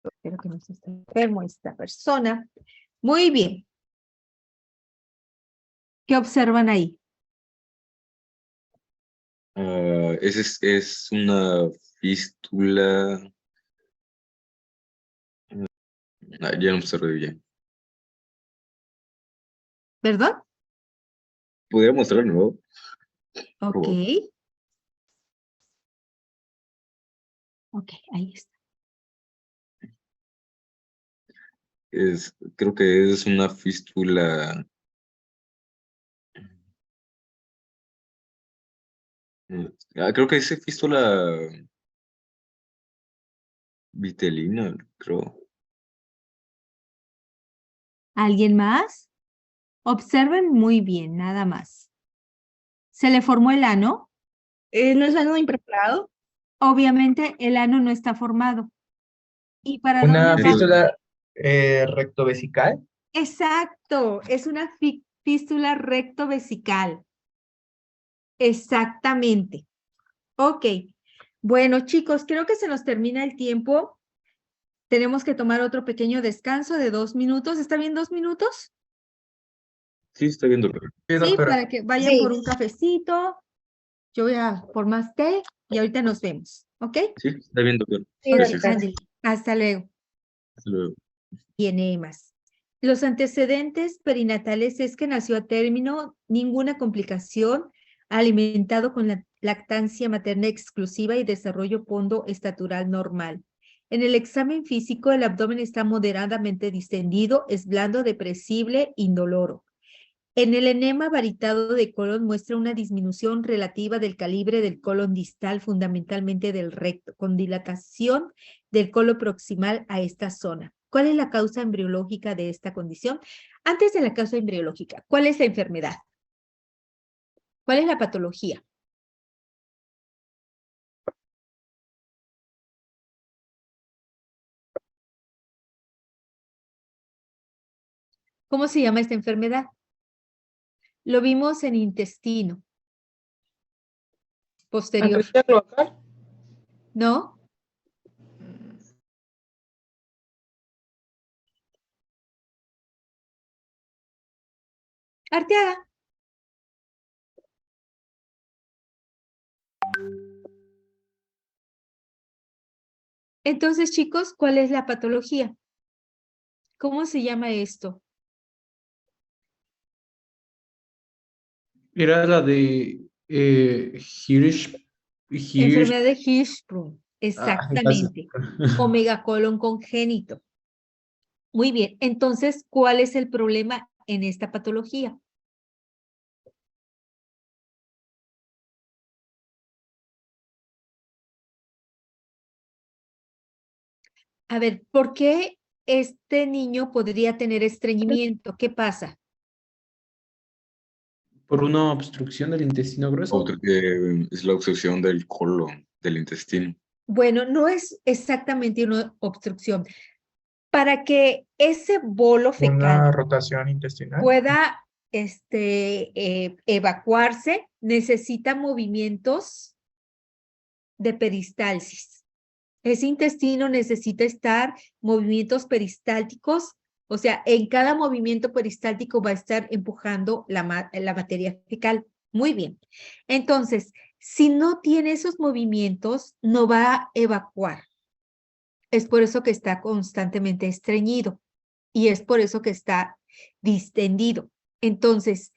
Espero que no se esté enfermo esta persona. Muy bien. ¿Qué observan ahí? Es una fístula. Ya no observé bien. ¿Perdón? ¿Podría mostrar de nuevo? Por Ok. favor. Ok, ahí está. Creo que es una fístula. Creo que es fístula vitelina, creo. ¿Alguien más? Observen muy bien, nada más. ¿Se le formó el ano? ¿No es algo impreparado? Obviamente el ano no está formado. ¿Y para Una dónde va? fístula rectovesical. Exacto, es una fístula rectovesical. Exactamente. Ok. Bueno, chicos, creo que se nos termina el tiempo. Tenemos que tomar otro pequeño descanso de 2 minutos. ¿Está bien 2 minutos? Sí, está viendo. Sí, Sí, doctora. para que vayan Sí. por un cafecito. Yo voy a por más té y ahorita nos vemos. ¿Ok? Sí, está bien, doctor. Sí, Gracias. doctora. Ándale. Hasta luego. Hasta luego. Tiene más. Los antecedentes perinatales es que nació a término, ninguna complicación, alimentado con la lactancia materna exclusiva y desarrollo pondo-estatural normal. En el examen físico, el abdomen está moderadamente distendido, es blando, depresible, indoloro. En el enema varitado de colon muestra una disminución relativa del calibre del colon distal, fundamentalmente del recto, con dilatación del colon proximal a esta zona. ¿Cuál es la causa embriológica de esta condición? Antes de la causa embriológica, ¿cuál es la enfermedad? ¿Cuál es la patología? ¿Cómo se llama esta enfermedad? Lo vimos en intestino posterior, ¿Atrofia cloacal? ¿no? Arteaga. Entonces, chicos, ¿cuál es la patología? ¿Cómo se llama esto? Era la de Enfermedad de Hirschsprung. casi. Exactamente. Omegacolon congénito. Muy bien. Entonces, ¿cuál es el problema en esta patología? A ver, ¿por qué este niño podría tener estreñimiento? ¿Qué pasa? Por una obstrucción del intestino grueso. Es la obstrucción del colon, del intestino. Bueno, no es exactamente una obstrucción. Para que ese bolo Una fecal rotación intestinal. pueda evacuarse, necesita movimientos de peristalsis. Ese intestino necesita estar movimientos peristálticos, o sea, en cada movimiento peristáltico va a estar empujando la materia fecal. Muy bien. Entonces, si no tiene esos movimientos, no va a evacuar. Es por eso que está constantemente estreñido y es por eso que está distendido. Entonces,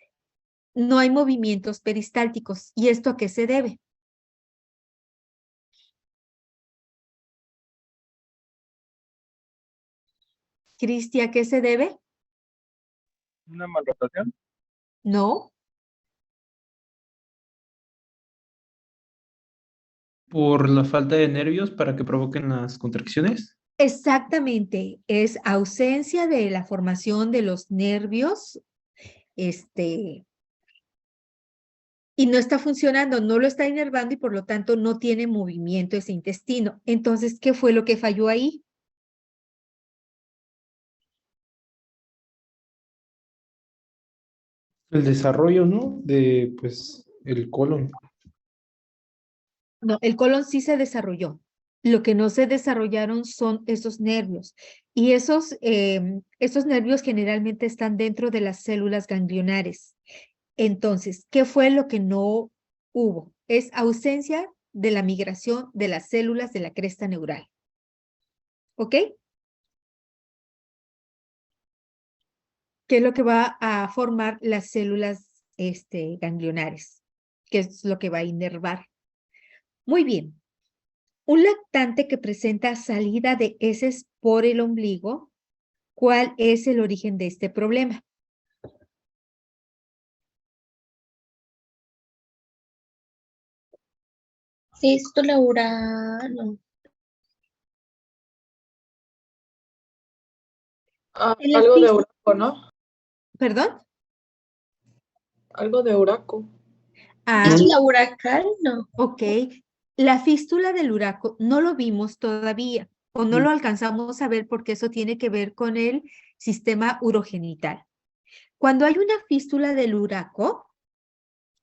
no hay movimientos peristálticos. ¿Y esto a qué se debe? Cristi, ¿a qué se debe? ¿Una malrotación? No. Por la falta de nervios para que provoquen las contracciones. Exactamente, es ausencia de la formación de los nervios, y no está funcionando, no lo está inervando y por lo tanto no tiene movimiento ese intestino. Entonces, ¿qué fue lo que falló ahí? El desarrollo, ¿no? De, pues, el colon. No, el colon sí se desarrolló. Lo que no se desarrollaron son esos nervios. Y esos nervios generalmente están dentro de las células ganglionares. Entonces, ¿qué fue lo que no hubo? Es ausencia de la migración de las células de la cresta neural. ¿Ok? ¿Qué es lo que va a formar las células ganglionares? ¿Qué es lo que va a inervar? Muy bien. Un lactante que presenta salida de heces por el ombligo, ¿cuál es el origen de este problema? Fístula urano. En la Algo de fístula- uraco, ¿no? ¿Perdón? Algo de uraco. Ah, Fístula uracal, no. ok. La fístula del uraco no lo vimos todavía o no lo alcanzamos a ver porque eso tiene que ver con el sistema urogenital. Cuando hay una fístula del uraco,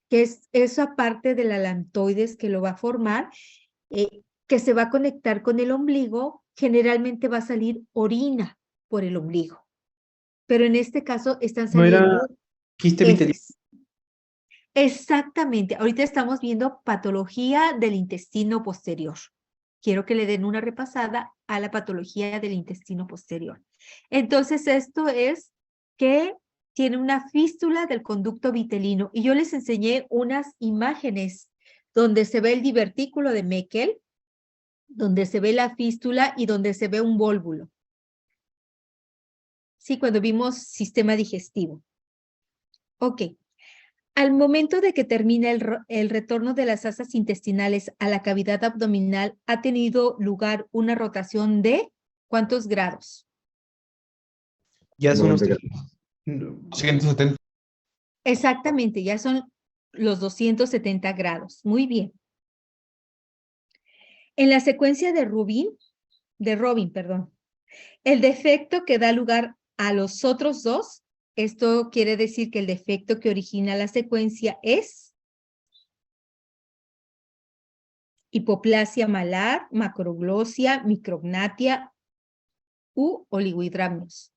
que es esa parte de la lantoides que lo va a formar, que se va a conectar con el ombligo, generalmente va a salir orina por el ombligo. Pero en este caso están No era saliendo quiste vitelino. heces. Exactamente. Ahorita estamos viendo patología del intestino posterior. Quiero que le den una repasada a la patología del intestino posterior. Entonces, esto es que tiene una fístula del conducto vitelino. Y yo les enseñé unas imágenes donde se ve el divertículo de Meckel, donde se ve la fístula y donde se ve un vólvulo. Sí, cuando vimos sistema digestivo. Ok. Al momento de que termina el retorno de las asas intestinales a la cavidad abdominal, ha tenido lugar una rotación de ¿cuántos grados? Ya son los 170. Exactamente, ya son los 270 grados. Muy bien. En la secuencia de Robin, el defecto que da lugar a los otros dos, esto quiere decir que el defecto que origina la secuencia es hipoplasia malar, macroglosia, micrognatia u oligohidramnios.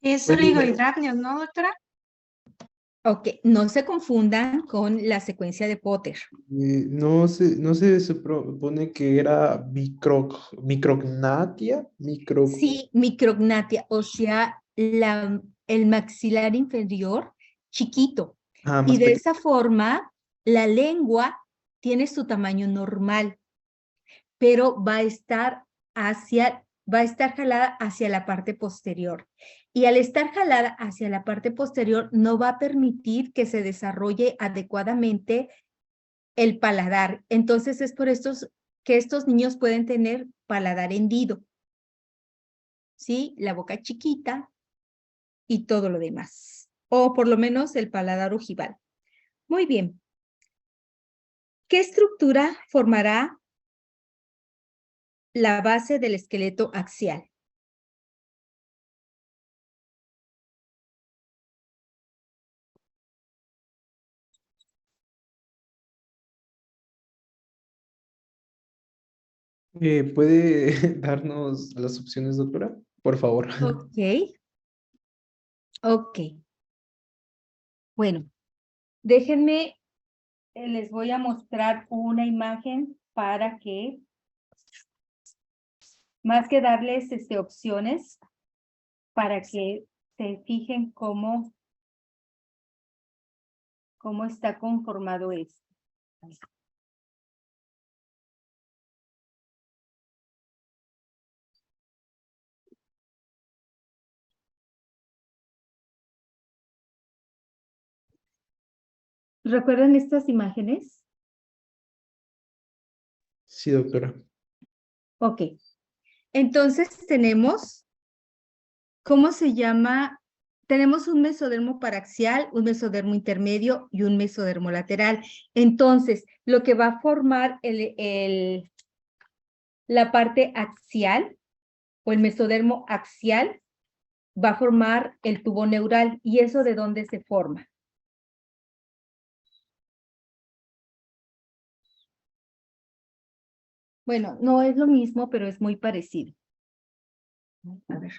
Es oligohidramnios, ¿no, doctora? Ok, no se confundan con la secuencia de Potter. No se supone que era micrognatia. Sí, micrognatia, o sea, el maxilar inferior chiquito. Más Y de pequeño. esa forma, la lengua tiene su tamaño normal, pero va a estar hacia va a estar jalada hacia la parte posterior. Y al estar jalada hacia la parte posterior, no va a permitir que se desarrolle adecuadamente el paladar. Entonces es por que estos niños pueden tener paladar hendido. ¿Sí? La boca chiquita y todo lo demás. O por lo menos el paladar ojival. Muy bien. ¿Qué estructura formará la base del esqueleto axial? ¿Puede darnos las opciones, doctora? Por favor. Ok. Ok. Bueno, déjenme, les voy a mostrar una imagen para que, más que darles opciones, para que se fijen cómo está conformado esto. ¿Recuerdan estas imágenes? Sí, doctora. Ok. Entonces tenemos, ¿cómo se llama? Tenemos un mesodermo paraxial, un mesodermo intermedio y un mesodermo lateral. Entonces, lo que va a formar la parte axial o el mesodermo axial va a formar el tubo neural. ¿Y eso de dónde se forma? Bueno, no es lo mismo, pero es muy parecido. A ver.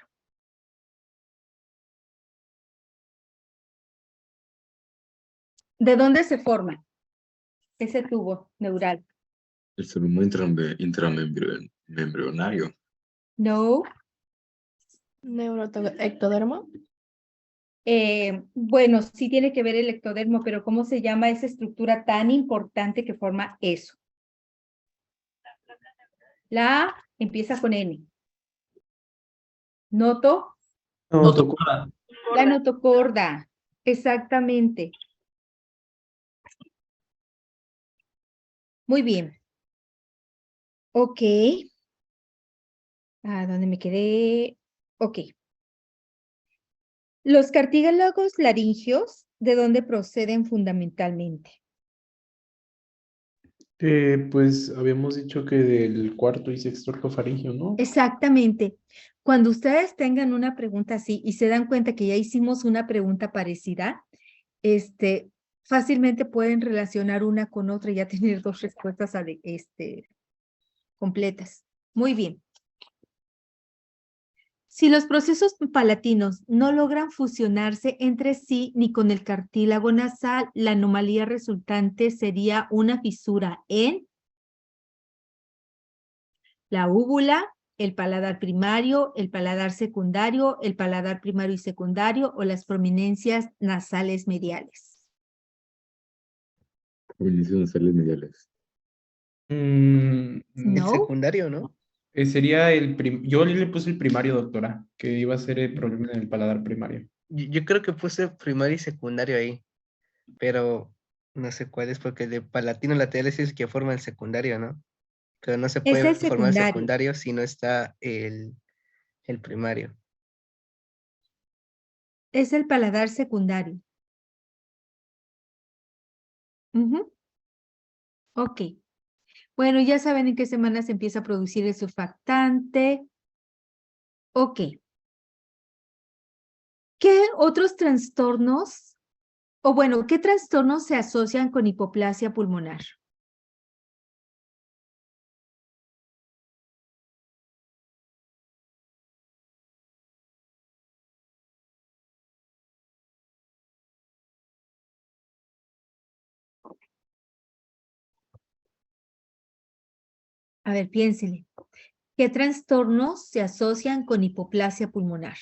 ¿De dónde se forma ese tubo neural? El volumen intramembranario. No. ¿Neuroectodermo? Bueno, sí tiene que ver el ectodermo, pero ¿cómo se llama esa estructura tan importante que forma eso? La A empieza con N. Noto. Notocorda. La notocorda. Exactamente. Muy bien. Ok. ¿Dónde me quedé? Ok. Los cartílagos laringeos, ¿de dónde proceden fundamentalmente? Pues habíamos dicho que del cuarto y sexto arcofaringio, ¿no? Exactamente. Cuando ustedes tengan una pregunta así y se dan cuenta que ya hicimos una pregunta parecida, fácilmente pueden relacionar una con otra y ya tener dos respuestas completas. Muy bien. Si los procesos palatinos no logran fusionarse entre sí ni con el cartílago nasal, la anomalía resultante sería una fisura en la úvula, el paladar primario, el paladar secundario, el paladar primario y secundario o las prominencias nasales mediales. Prominencias nasales mediales. El No. secundario, ¿no? Sería yo le puse el primario, doctora, que iba a ser el problema en el paladar primario. Yo creo que puse primario y secundario ahí, pero no sé cuál es, porque de palatino lateral es el que forma el secundario, ¿no? Pero no se Es puede el formar el secundario. secundario si no está el primario. Es el paladar secundario. Ujú. Ok. Bueno, ya saben en qué semana se empieza a producir el surfactante. Ok. ¿Qué otros trastornos, o bueno, qué trastornos se asocian con hipoplasia pulmonar? A ver, piénsele. ¿Qué trastornos se asocian con hipoplasia pulmonar?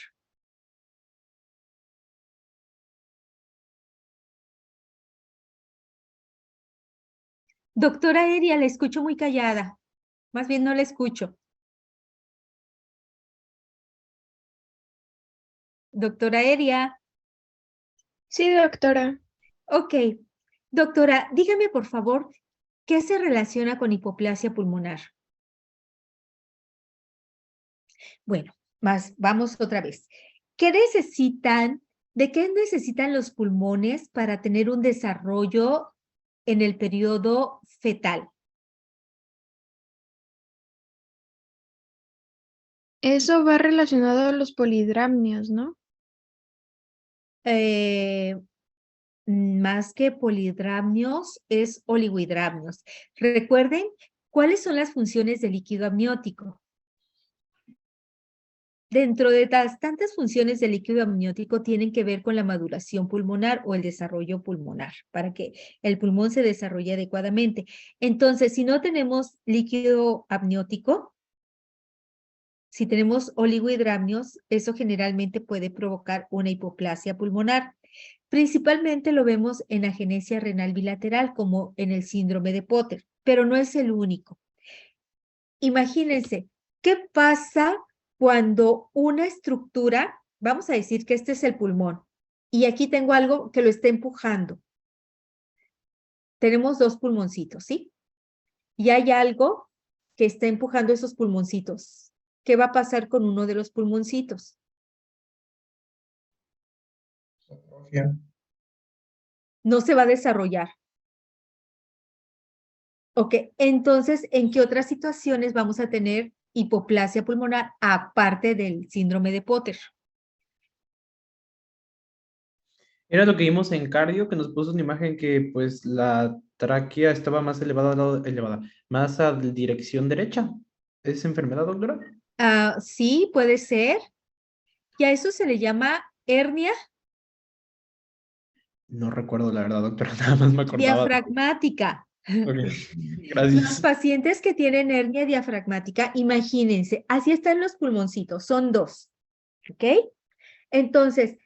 Doctora Eria, la escucho muy callada. Más bien no la escucho. Doctora Eria. Sí, doctora. Ok. Doctora, dígame por favor, ¿qué se relaciona con hipoplasia pulmonar? Bueno, vamos otra vez. ¿De qué necesitan los pulmones para tener un desarrollo en el periodo fetal? Eso va relacionado a los polidramnios, ¿no? Más que polidramnios, es oligohidramnios. Recuerden, ¿cuáles son las funciones del líquido amniótico? Dentro de las tantas funciones del líquido amniótico tienen que ver con la maduración pulmonar o el desarrollo pulmonar, para que el pulmón se desarrolle adecuadamente. Entonces, si no tenemos líquido amniótico, si tenemos oligohidramnios, eso generalmente puede provocar una hipoplasia pulmonar. Principalmente lo vemos en agenesia renal bilateral, como en el síndrome de Potter, pero no es el único. Imagínense, ¿qué pasa cuando una estructura, vamos a decir que este es el pulmón, y aquí tengo algo que lo está empujando? Tenemos dos pulmoncitos, ¿sí? Y hay algo que está empujando esos pulmoncitos. ¿Qué va a pasar con uno de los pulmoncitos? No se va a desarrollar. Ok, entonces, ¿en qué otras situaciones vamos a tener hipoplasia pulmonar aparte del síndrome de Potter? Era lo que vimos en cardio, que nos puso una imagen que pues la tráquea estaba más elevada, más a dirección derecha. ¿Es enfermedad, doctora? Sí, puede ser. Y a eso se le llama hernia No recuerdo la verdad, doctora, nada más me acordaba. diafragmática. Ok, Los gracias. pacientes que tienen hernia diafragmática, imagínense, así están los pulmoncitos, son dos, ¿ok? Entonces,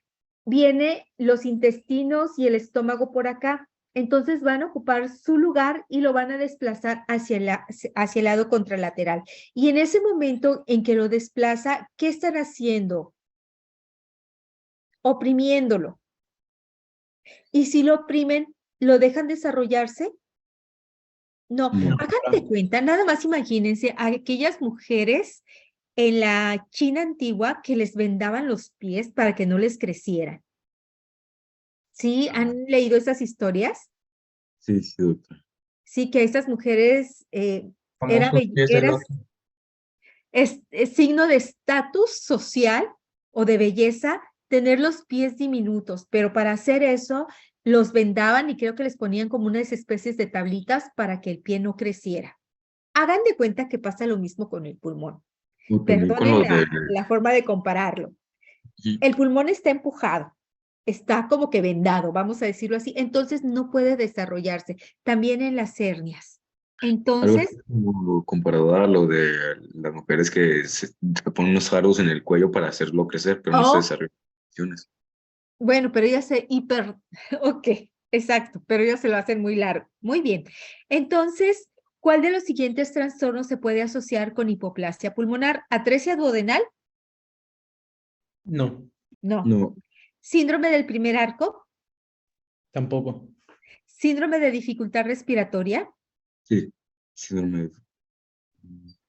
viene los intestinos y el estómago por acá, entonces van a ocupar su lugar y lo van a desplazar hacia el lado contralateral. Y en ese momento en que lo desplaza, ¿qué están haciendo? Oprimiéndolo. Y si lo oprimen, ¿lo dejan desarrollarse? No, hagan de cuenta, nada más imagínense a aquellas mujeres en la China antigua que les vendaban los pies para que no les crecieran. ¿Sí? ¿Han leído esas historias? Sí, sí, doctor. Sí, que estas mujeres Famosos pies de loto. es signo de estatus social o de belleza tener los pies diminutos, pero para hacer eso los vendaban y creo que les ponían como unas especies de tablitas para que el pie no creciera. Hagan de cuenta que pasa lo mismo con el pulmón. O también con lo Perdonen de... la forma de compararlo. El pulmón está empujado, está como que vendado, vamos a decirlo así, entonces no puede desarrollarse. También en las hernias. Algo Entonces, como comparado a lo de las mujeres que se ponen unos aros en el cuello para hacerlo crecer, pero no se desarrollan funciones. bueno, pero ellas ok, exacto, pero ellos se lo hacen muy largo. Muy bien. Entonces, ¿cuál de los siguientes trastornos se puede asociar con hipoplasia pulmonar? ¿Atresia duodenal? No, No. No, ¿Síndrome del primer arco? tampoco. ¿Síndrome de dificultad respiratoria? sí, síndrome de...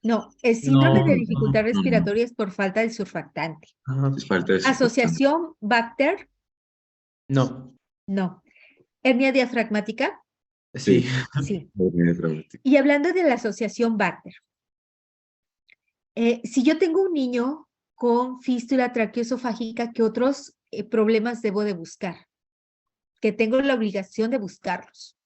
No, el síndrome de No, dificultad respiratoria es por falta del surfactante. Ajá. Es falta de ¿Asociación Bacter? No, No. ¿Hernia diafragmática? sí. Sí. dramático. Y hablando de la asociación Bacter, si yo tengo un niño con fístula traqueoesofágica, ¿qué otros problemas debo de buscar? Que tengo la obligación de buscarlos.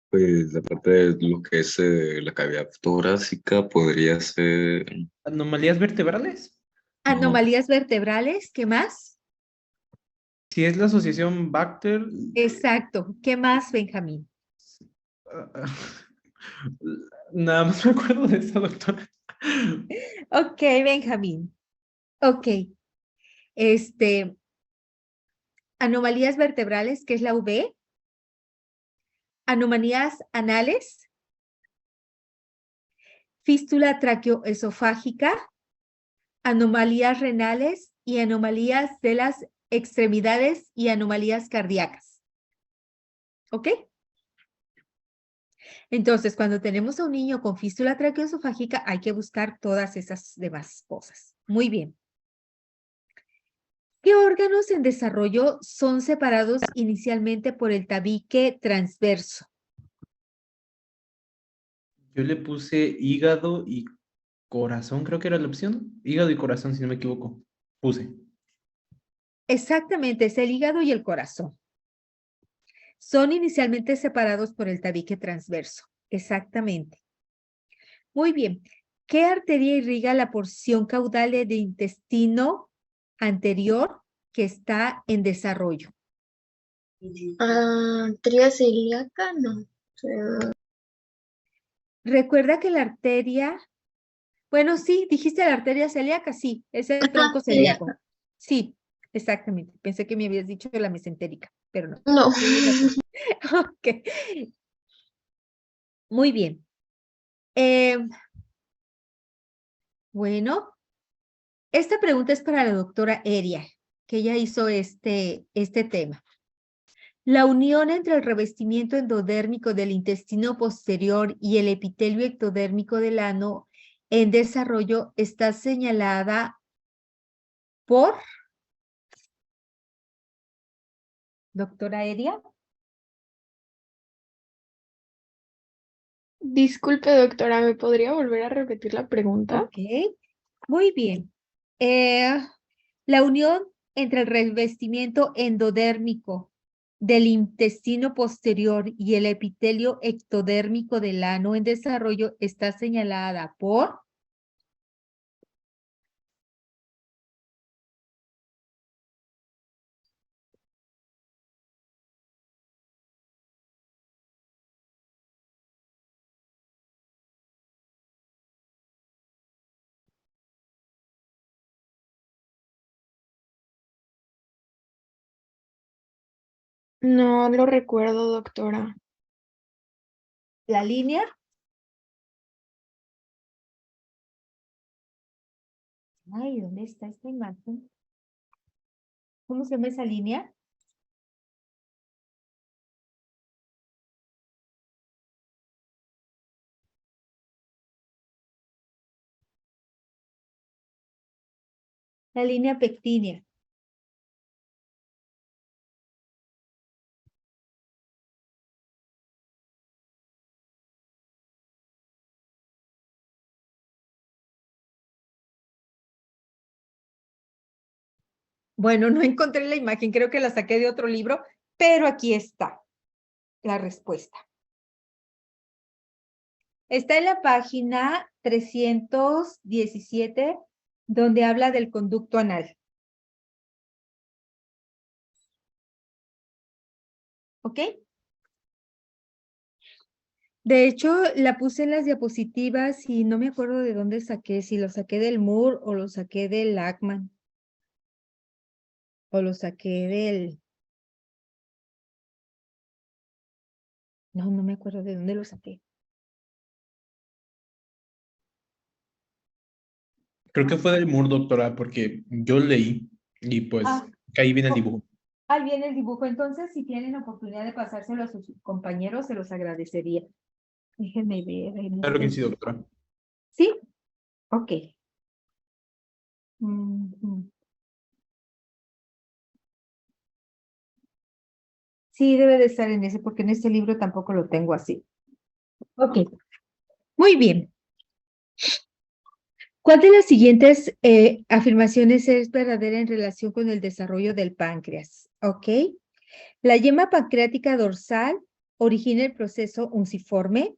Pues aparte de lo que es la cavidad torácica, podría ser... ¿Anomalías vertebrales? Anomalías vertebrales, ¿qué más? Si es la asociación Bacter. Exacto. ¿Qué más, Benjamín? Nada más me acuerdo de esa, doctora. Ok, Benjamín. Ok. Anomalías vertebrales, que es la V. Anomalías anales. fístula traqueoesofágica, anomalías renales y anomalías de las extremidades y anomalías cardíacas. ¿Ok? Entonces, cuando tenemos a un niño con fístula traqueoesofágica, hay que buscar todas esas demás cosas. Muy bien. ¿Qué órganos en desarrollo son separados inicialmente por el tabique transverso? Yo le puse hígado y corazón, creo que era la opción. Hígado y corazón, si no me equivoco. Puse. Exactamente, es el hígado y el corazón. Son inicialmente separados por el tabique transverso. Exactamente. Muy bien. ¿Qué arteria irriga la porción caudal del intestino anterior que está en desarrollo? Arteria celíaca, no. Recuerda que la arteria, bueno, sí, dijiste la arteria celíaca, sí, es el tronco celíaca. celíaco. Sí, exactamente. Pensé que me habías dicho la mesentérica, pero no. No. Ok. Muy bien. Bueno, esta pregunta es para la doctora Eria, que ella hizo este tema. La unión entre el revestimiento endodérmico del intestino posterior y el epitelio ectodérmico del ano en desarrollo está señalada por... Doctora Eria. Disculpe, doctora, ¿me podría volver a repetir la pregunta? Ok, muy bien. La unión entre el revestimiento endodérmico del intestino posterior y el epitelio ectodérmico del ano en desarrollo está señalada por... No lo recuerdo, doctora. ¿La línea? Ay, ¿dónde está esta imagen? ¿Cómo se llama esa línea? La línea pectínea. Bueno, no encontré la imagen, creo que la saqué de otro libro, pero aquí está la respuesta. Está en la página 317, donde habla del conducto anal. ¿Ok? De hecho, la puse en las diapositivas y no me acuerdo de dónde saqué, si lo saqué del Moore o lo saqué del Lackman. O lo saqué del... No, no me acuerdo de dónde lo saqué. Creo que fue del Moore, doctora, porque yo leí y pues ahí viene el dibujo. Ahí viene el dibujo. Entonces, si tienen oportunidad de pasárselo a sus compañeros, se los agradecería. Déjenme ver. Claro que sí, doctora. ¿Sí? Ok. Ujú. Sí, debe de estar en ese, porque en este libro tampoco lo tengo así. Ok. Muy bien. ¿Cuál de las siguientes afirmaciones es verdadera en relación con el desarrollo del páncreas? Ok. La yema pancreática dorsal origina el proceso unciforme.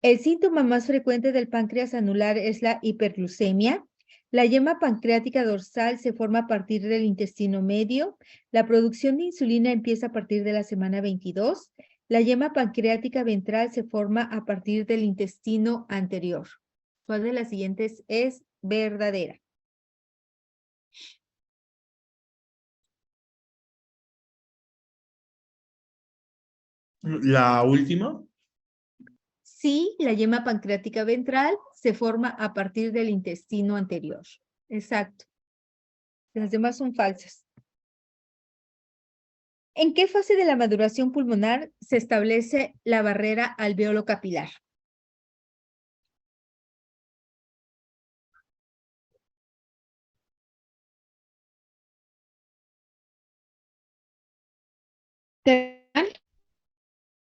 El síntoma más frecuente del páncreas anular es la hiperglucemia. La yema pancreática dorsal se forma a partir del intestino medio. La producción de insulina empieza a partir de la semana 22. La yema pancreática ventral se forma a partir del intestino anterior. ¿Cuál de las siguientes es verdadera? La última. Sí, la yema pancreática ventral se forma a partir del intestino anterior. Exacto. Las demás son falsas. ¿En qué fase de la maduración pulmonar se establece la barrera alveolo capilar?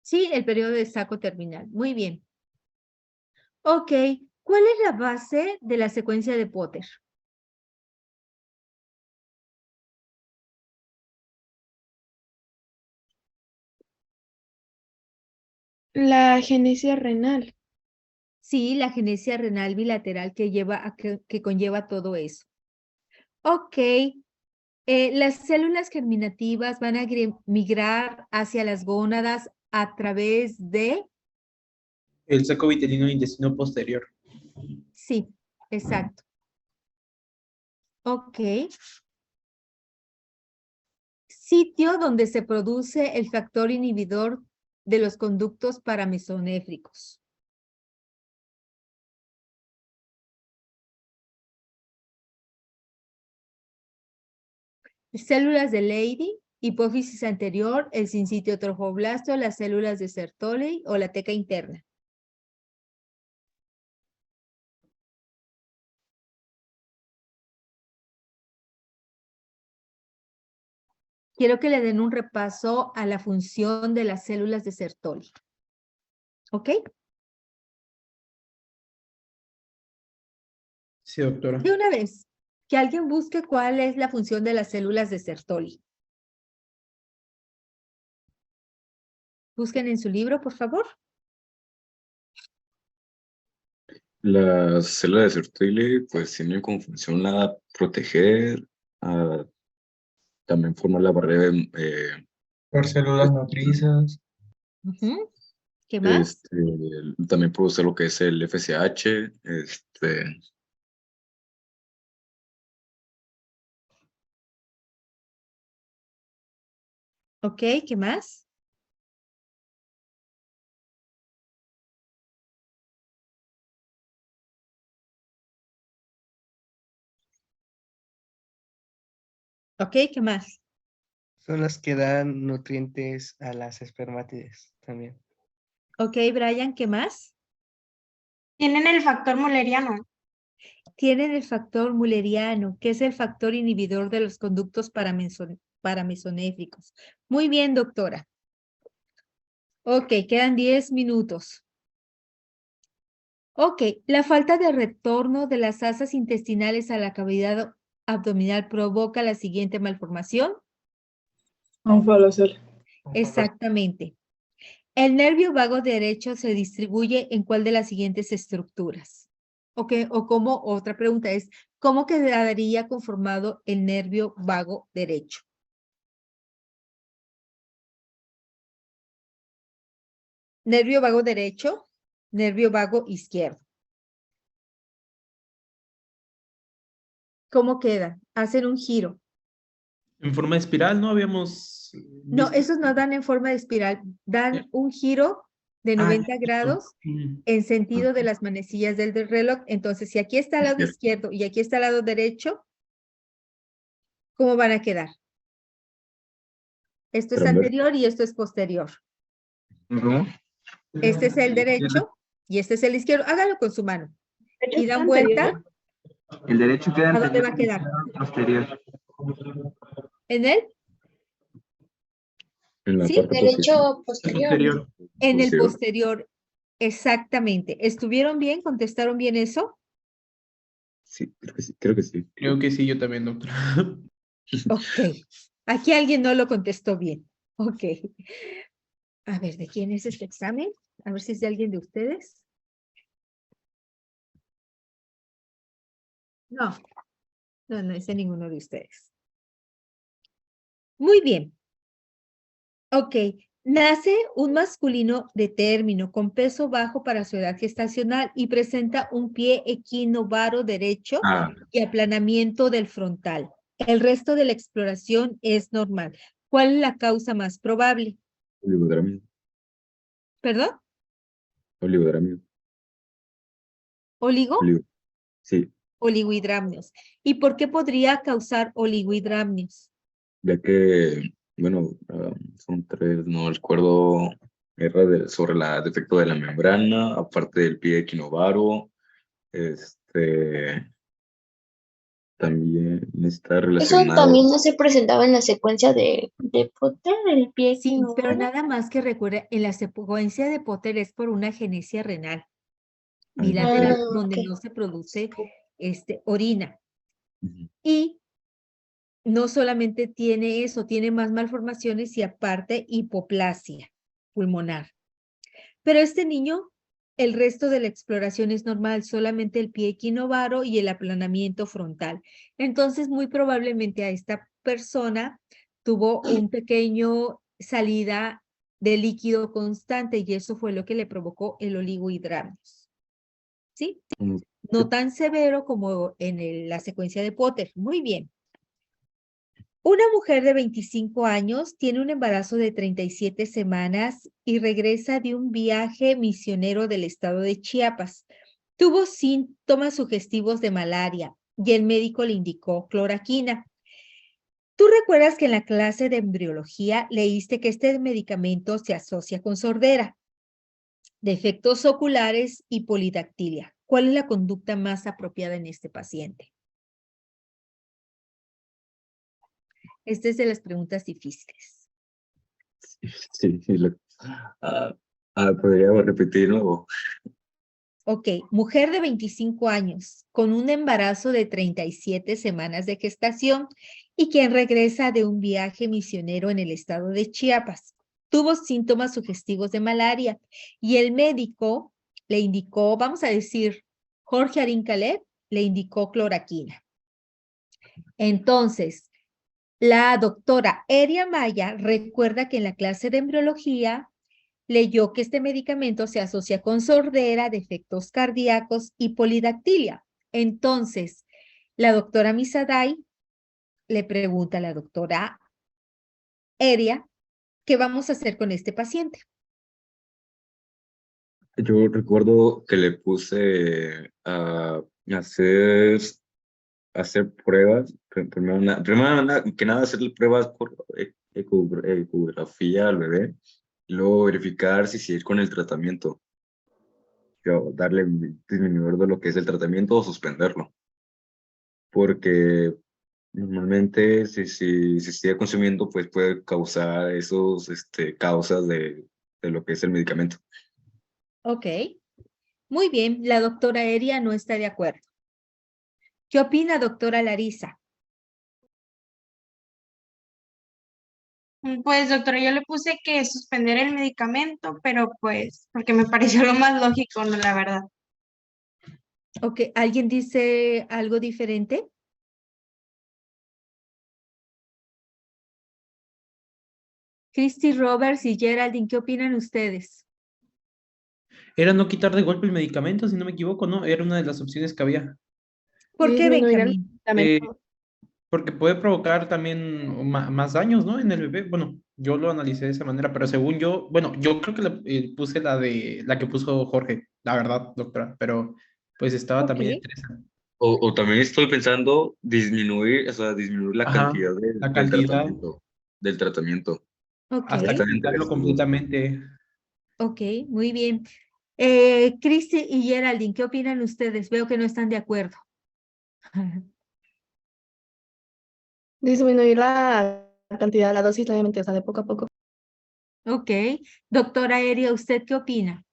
Sí, el periodo de saco terminal. Muy bien. Ok, ¿cuál es la base de la secuencia de Potter? La genesia renal. Sí, la genesia renal bilateral que conlleva todo eso. Ok, las células germinativas van a migrar hacia las gónadas a través de... El saco vitelino e intestino posterior. Sí, exacto. Ok. Sitio donde se produce el factor inhibidor de los conductos paramesonéfricos. Células de Leydig, hipófisis anterior, el sincitio trofoblasto, las células de Sertoli o la teca interna. Quiero que le den un repaso a la función de las células de Sertoli. ¿Ok? Sí, doctora. De una vez, que alguien busque cuál es la función de las células de Sertoli. Busquen en su libro, por favor. Las células de Sertoli pues tienen como función la proteger, también formar la barrera, Por células nutrizas. Ujú. ¿Qué más? también produce lo que es el FSH, Ok, ¿qué más? Ok, ¿qué más? Son las que dan nutrientes a las espermátides también. Ok, Brian, ¿qué más? Tienen el factor mulleriano. Tienen el factor mulleriano, que es el factor inhibidor de los conductos paramesonéfricos. Muy bien, doctora. Ok, quedan 10 minutos. Ok, la falta de retorno de las asas intestinales a la cavidad abdominal provoca la siguiente malformación. Un falocel. Exactamente. El nervio vago derecho se distribuye en cuál de las siguientes estructuras. Ok, o como otra pregunta es, ¿cómo quedaría conformado el nervio vago derecho? Nervio vago derecho, nervio vago izquierdo. ¿Cómo queda? Hacen un giro. En forma de espiral, ¿no? Habíamos No, visto. esos no dan en forma de espiral, dan un giro de 90 grados en sentido de las manecillas del reloj. Entonces, si aquí está el lado izquierdo y aquí está el lado derecho, ¿cómo van a quedar? Esto es anterior y esto es posterior. Este es el derecho y este es el izquierdo. Hágalo con su mano. Y dan vuelta. El derecho queda ¿A dónde va a quedar? posterior. ¿En él? en la Sí, parte Derecho posterior. en el posterior. Exactamente. ¿Estuvieron bien? ¿Contestaron bien eso? Sí, creo que sí, creo que sí. Creo que sí, yo también, doctora. Ok. Aquí alguien no lo contestó bien. Ok. A ver, ¿de quién es este examen? A ver si es de alguien de ustedes. No, no es de ninguno de ustedes. Muy bien. Ok. Nace un masculino de término con peso bajo para su edad gestacional y presenta un pie equinovaro derecho y aplanamiento del frontal. El resto de la exploración es normal. ¿Cuál es la causa más probable? Oligodermia. ¿Perdón? Oligodramio. ¿Oligo? Sí, Oligohidramnios. ¿Y por qué podría causar oligohidramnios? ya que, bueno, son tres, no recuerdo, era sobre el defecto de la membrana, aparte del pie equinovaro, también está Eso relacionado. también no se presentaba en la secuencia de Potter, el pie Sí, pero equinovaro. nada más que recuerda, en la secuencia de Potter es por una agenesia renal bilateral, donde ok. no se produce orina. Ujú. Y no solamente tiene eso, tiene más malformaciones y aparte hipoplasia pulmonar. Pero este niño, el resto de la exploración es normal, solamente el pie equinovaro y el aplanamiento frontal. Entonces, muy probablemente a esta persona tuvo un pequeño salida de líquido constante y eso fue lo que le provocó el oligohidramnios. ¿Sí? No tan severo como en la secuencia de Potter. Muy bien. Una mujer de 25 años tiene un embarazo de 37 semanas y regresa de un viaje misionero del estado de Chiapas. Tuvo síntomas sugestivos de malaria y el médico le indicó cloroquina. ¿Tú recuerdas que en la clase de embriología leíste que este medicamento se asocia con sordera, defectos oculares y polidactilia? ¿Cuál es la conducta más apropiada en este paciente? Esta es de las preguntas difíciles. Sí, ¿podría repetir de nuevo? Ok, mujer de 25 años con un embarazo de 37 semanas de gestación y quien regresa de un viaje misionero en el estado de Chiapas. Tuvo síntomas sugestivos de malaria y el médico le indicó, vamos a decir, Jorge Arín Caleb, le indicó cloroquina. Entonces, la doctora Eria Maya recuerda que en la clase de embriología leyó que este medicamento se asocia con sordera, defectos cardíacos y polidactilia. Entonces, la doctora Misaday le pregunta a la doctora Eria, ¿qué vamos a hacer con este paciente? Yo recuerdo que le puse a hacer pruebas, primero que nada hacerle pruebas por ecografía al bebé, y luego verificar si seguir con el tratamiento, darle disminuir de lo que es el tratamiento o suspenderlo, porque normalmente si sigue consumiendo pues puede causar esos causas de lo que es el medicamento. Ok, muy bien, la doctora Eria no está de acuerdo. ¿Qué opina doctora Larisa? Pues, doctora, yo le puse que suspender el medicamento, pero pues, porque me pareció lo más lógico, no, la verdad. Ok, ¿alguien dice algo diferente? Christy Roberts y Geraldine, ¿qué opinan ustedes? Era no quitar de golpe el medicamento, si no me equivoco, ¿no? Era una de las opciones que había. ¿Por qué, Benjamín? Porque puede provocar también más daños, ¿no? En el bebé. Bueno, yo lo analicé de esa manera, pero según yo, bueno, yo creo que puse la que puso Jorge, la verdad, doctora, pero pues estaba también interesante. O también estoy pensando disminuir la Ajá, cantidad la cantidad, del tratamiento. Ok, hasta quitarlo completamente. ok, muy bien. Christy y Geraldine, ¿qué opinan ustedes? Veo que no están de acuerdo. Disminuir la cantidad, la dosis levemente, o sea, de poco a poco. Ok, doctora Eria, ¿usted qué opina?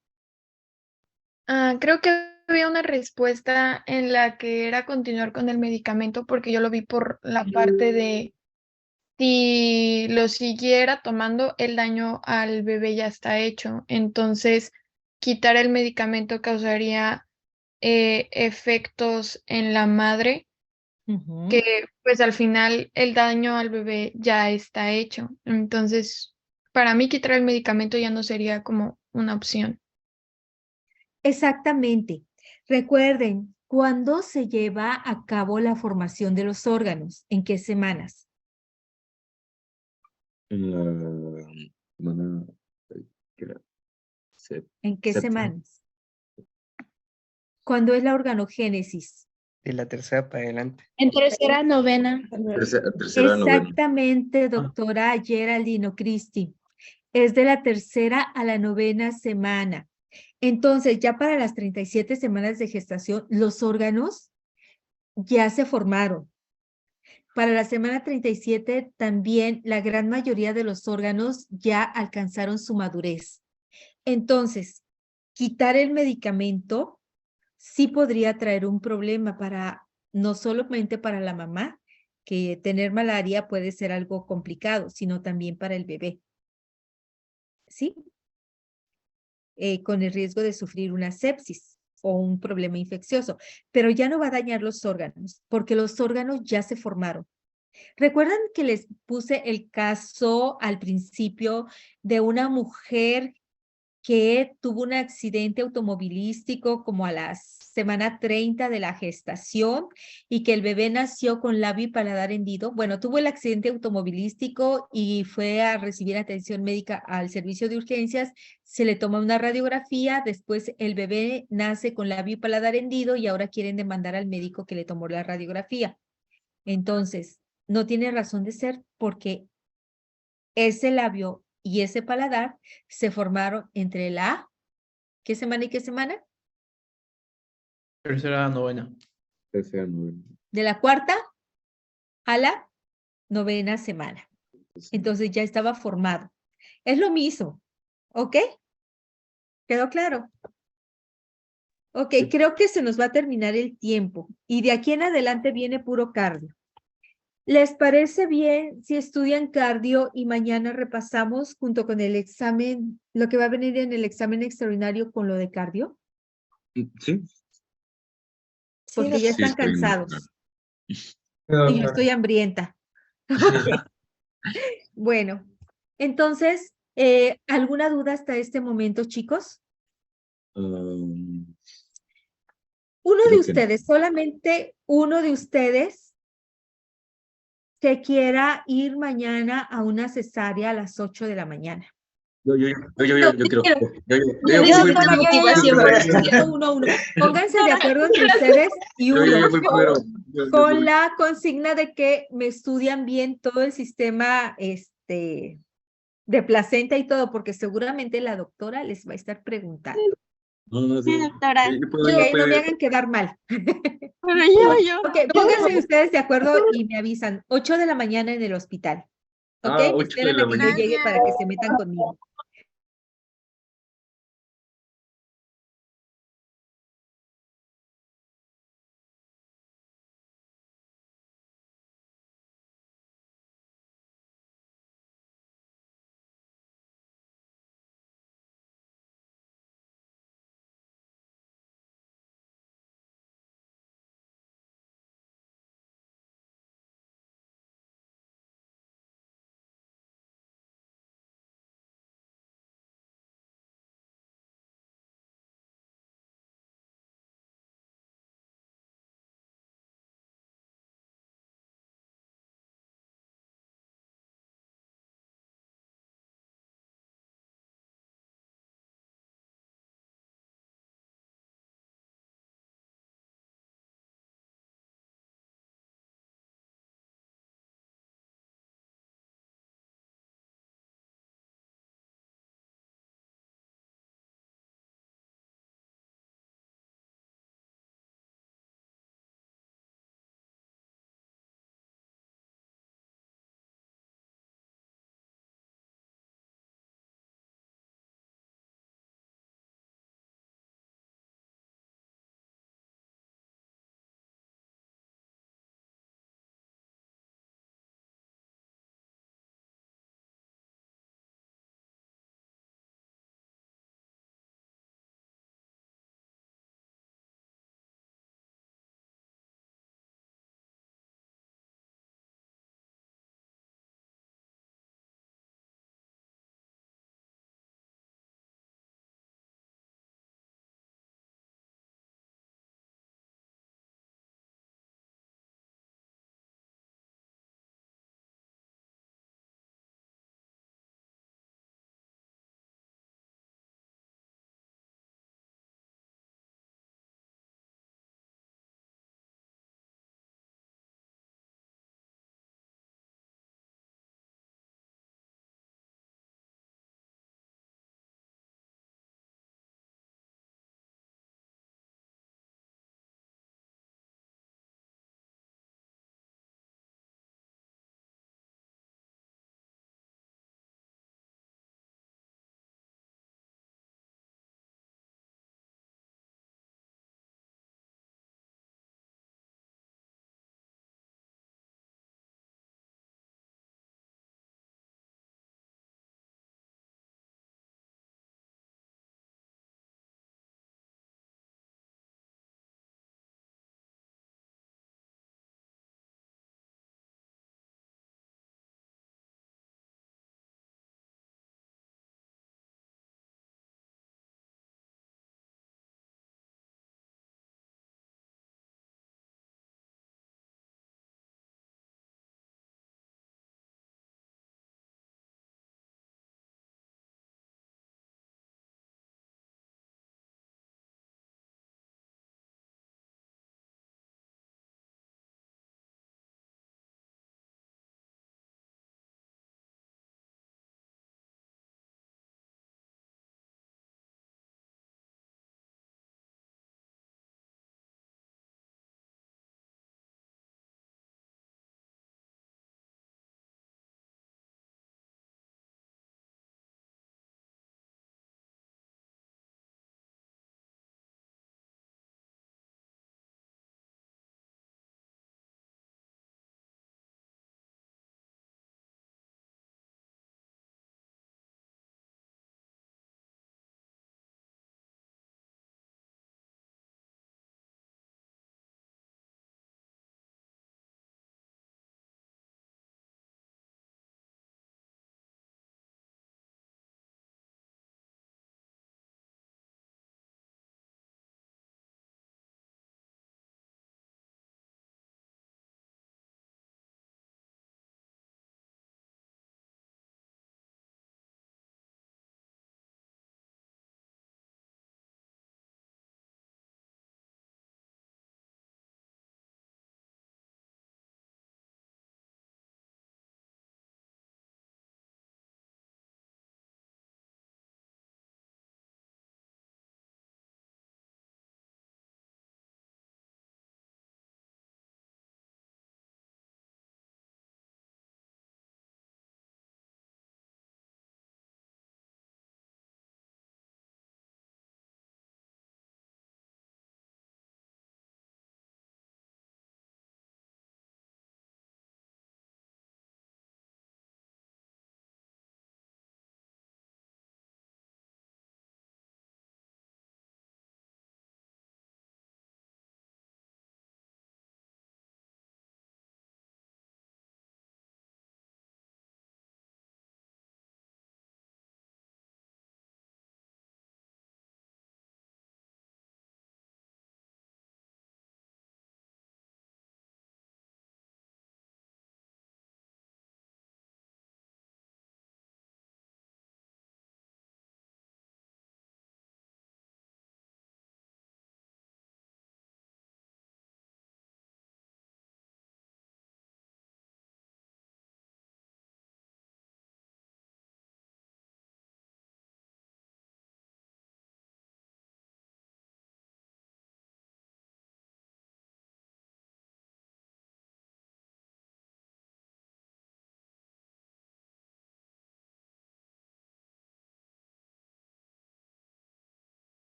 Creo que había una respuesta en la que era continuar con el medicamento porque yo lo vi por la parte de si lo siguiera tomando, el daño al bebé ya está hecho. Entonces, quitar el medicamento causaría efectos en la madre que pues al final el daño al bebé ya está hecho. Entonces, para mí quitar el medicamento ya no sería como una opción. Exactamente. Recuerden, ¿cuándo se lleva a cabo la formación de los órganos? ¿En qué semanas? En la semana, ¿qué era? ¿En qué Séptima. semanas? ¿Cuándo es la organogénesis? De la tercera para adelante. En tercera, novena. Tercera, novena. Exactamente, doctora Geraldine Cristi. Es de la tercera a la novena semana. Entonces, ya para las 37 semanas de gestación, los órganos ya se formaron. Para la semana 37 también la gran mayoría de los órganos ya alcanzaron su madurez. Entonces, quitar el medicamento sí podría traer un problema para, no solamente para la mamá, que tener malaria puede ser algo complicado, sino también para el bebé. ¿Sí? Con el riesgo de sufrir una sepsis o un problema infeccioso, pero ya no va a dañar los órganos, porque los órganos ya se formaron. ¿Recuerdan que les puse el caso al principio de una mujer que tuvo un accidente automovilístico como a la semana 30 de la gestación y que el bebé nació con labio y paladar hendido? Bueno, tuvo el accidente automovilístico y fue a recibir atención médica al servicio de urgencias, se le toma una radiografía, después el bebé nace con labio y paladar hendido y ahora quieren demandar al médico que le tomó la radiografía. Entonces, no tiene razón de ser porque ese labio y ese paladar se formaron entre la, ¿qué semana y qué semana? Tercera a novena. Tercera, novena. De la cuarta a la novena semana. Entonces ya estaba formado. Es lo mismo, ¿ok? ¿Quedó claro? Ok, creo que se nos va a terminar el tiempo y de aquí en adelante viene puro cardio. ¿Les parece bien si estudian cardio y mañana repasamos junto con el examen, lo que va a venir en el examen extraordinario con lo de cardio? Sí. Porque ya Sí, están está bien. cansados. Y yo estoy hambrienta. Bueno, entonces, ¿alguna duda hasta este momento, chicos? Uno creo de que ustedes, solamente uno de ustedes que quiera ir mañana a una cesárea a las 8 de la mañana. Yo creo. Uno. Pónganse de acuerdo entre ustedes y uno. Yo fui primero. Con la consigna de que me estudian bien todo el sistema de placenta y todo, porque seguramente la doctora les va a estar preguntando. No, Sí, doctora. Ok, no me hagan quedar mal. Pero yo. Ok, pónganse ustedes de acuerdo y me avisan. 8 de la mañana en el hospital. Ok, 8 de esperen la a que yo mañana. llegue para que se metan conmigo.